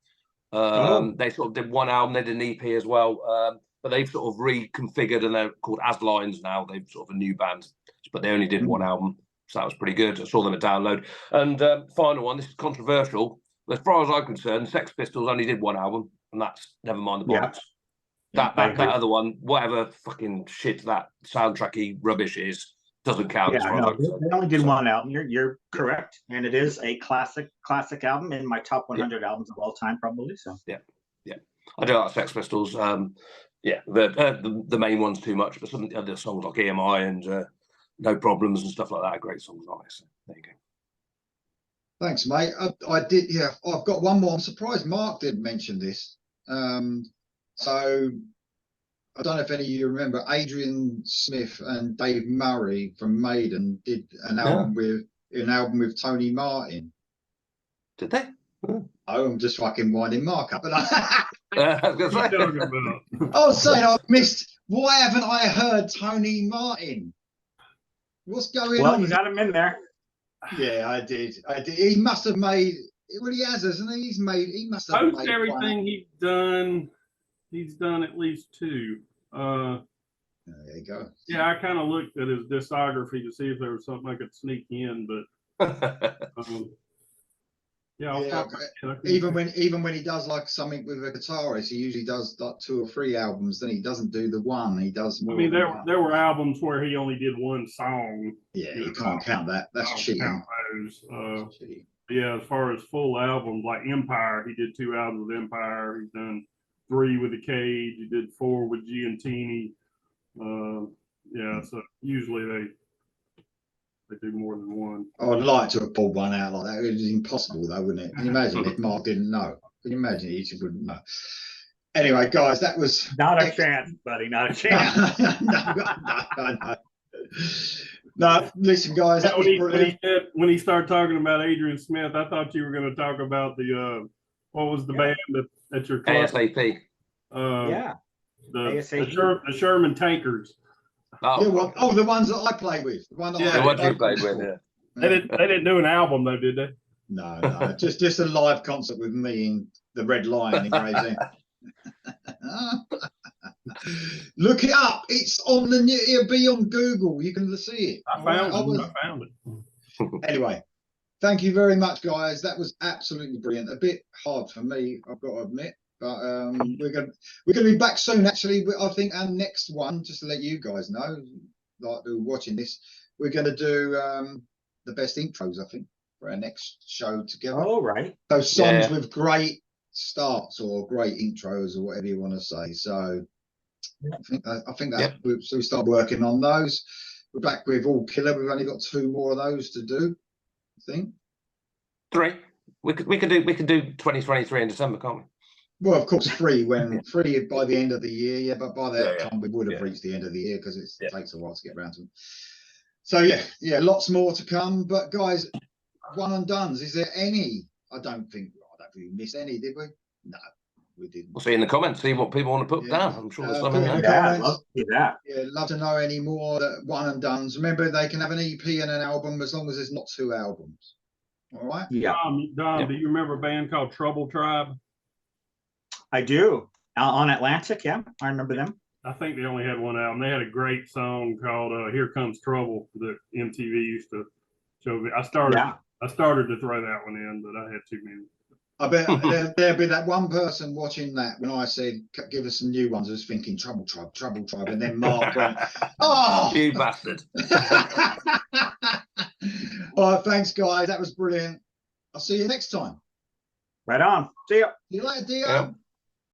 They sort of did one album. They did an EP as well. But they've sort of reconfigured, and they're called As Lions now. They've sort of a new band, but they only did one album. So that was pretty good. I saw them at Download. And final one, this is controversial. As far as I'm concerned, Sex Pistols only did one album, and that's Nevermind the Bollocks. That other one, whatever fucking shit that soundtracky rubbish is, doesn't count. Yeah, no, they only did one album. You're correct, and it is a classic album in my top 100 albums of all time, probably. So yeah, I do like Sex Pistols. Yeah, the main ones too much, but some of the other songs like EMI and No Problems and stuff like that are great songs. So there you go. Thanks, mate. I did. Yeah, I've got one more. I'm surprised Mark didn't mention this. So I don't know if any of you remember Adrian Smith and Dave Murray from Maiden did an album with Tony Martin. Did they? Oh, I'm just fucking winding Mark up. I was saying I missed. Why haven't I heard Tony Martin? What's going on? Well, you got him in there. Yeah, I did. He must have made. Well, he has, hasn't he? He must have made everything he's done. He's done at least 2. There you go. Yeah, I kind of looked at his discography to see if there was something I could sneak in, but even when he does like something with a guitarist, he usually does like 2 or 3 albums. Then he doesn't do the one. He does more. I mean, there were albums where he only did one song. Yeah, you can't count that. That's cheating. Yeah, as far as full albums like Empire, he did 2 albums with Empire. He's done 3 with the Cage. He did 4 with Giantini. Yeah, so usually they do more than one. I'd like to have pulled one out like that. It was impossible though, wouldn't it? Can you imagine if Mark didn't know? Can you imagine he just wouldn't know? Anyway, guys, that was not a chance, buddy. Not a chance. No, listen, guys. That when he started talking about Adrian Smith, I thought you were going to talk about the what was the band at your club? ASAP. The Sherman Tankers. Oh, the ones that I play with. The ones you played with. Yeah. They didn't do an album though, did they? No, just a live concert with me in the Red Lion in Gravesend. Look it up. It's on it'll be on Google. You can see it. I found it. Anyway, thank you very much, guys. That was absolutely brilliant. A bit hard for me, I've got to admit. But we're gonna be back soon. Actually, I think our next one, just to let you guys know, like who are watching this, we're gonna do the best intros. I think for our next show together. Oh, right. Those songs with great starts or great intros or whatever you want to say. So I think that so we start working on those. We're back with All Killer. We've only got 2 more of those to do, I think. 3. We could do 2023 in December, can't we? Well, of course, 3 by the end of the year. Yeah, but by that time we would have reached the end of the year because it takes a while to get around to them. So yeah, lots more to come. But guys, one and dones. Is there any? I don't think we missed any, did we? No, we didn't. We'll see in the comments. See what people want to put down. I'm sure there's some in there. Yeah, I'd love to see that. Yeah, love to know any more that one and dones. Remember, they can have an EP and an album as long as there's not 2 albums. All right. Yeah. Dom, do you remember a band called Trouble Tribe? I do. On Atlantic, yeah, I remember them. I think they only had 1 album. They had a great song called "Here Comes Trouble" that MTV used to show. I started to throw that one in, but I had too many. I bet there'll be that one person watching that when I said, give us some new ones, who's thinking Trouble Tribe, and then Mark went, oh! You bastard. All right, thanks, guys. That was brilliant. I'll see you next time. Right on. See ya. See you later, Dio. Yeah.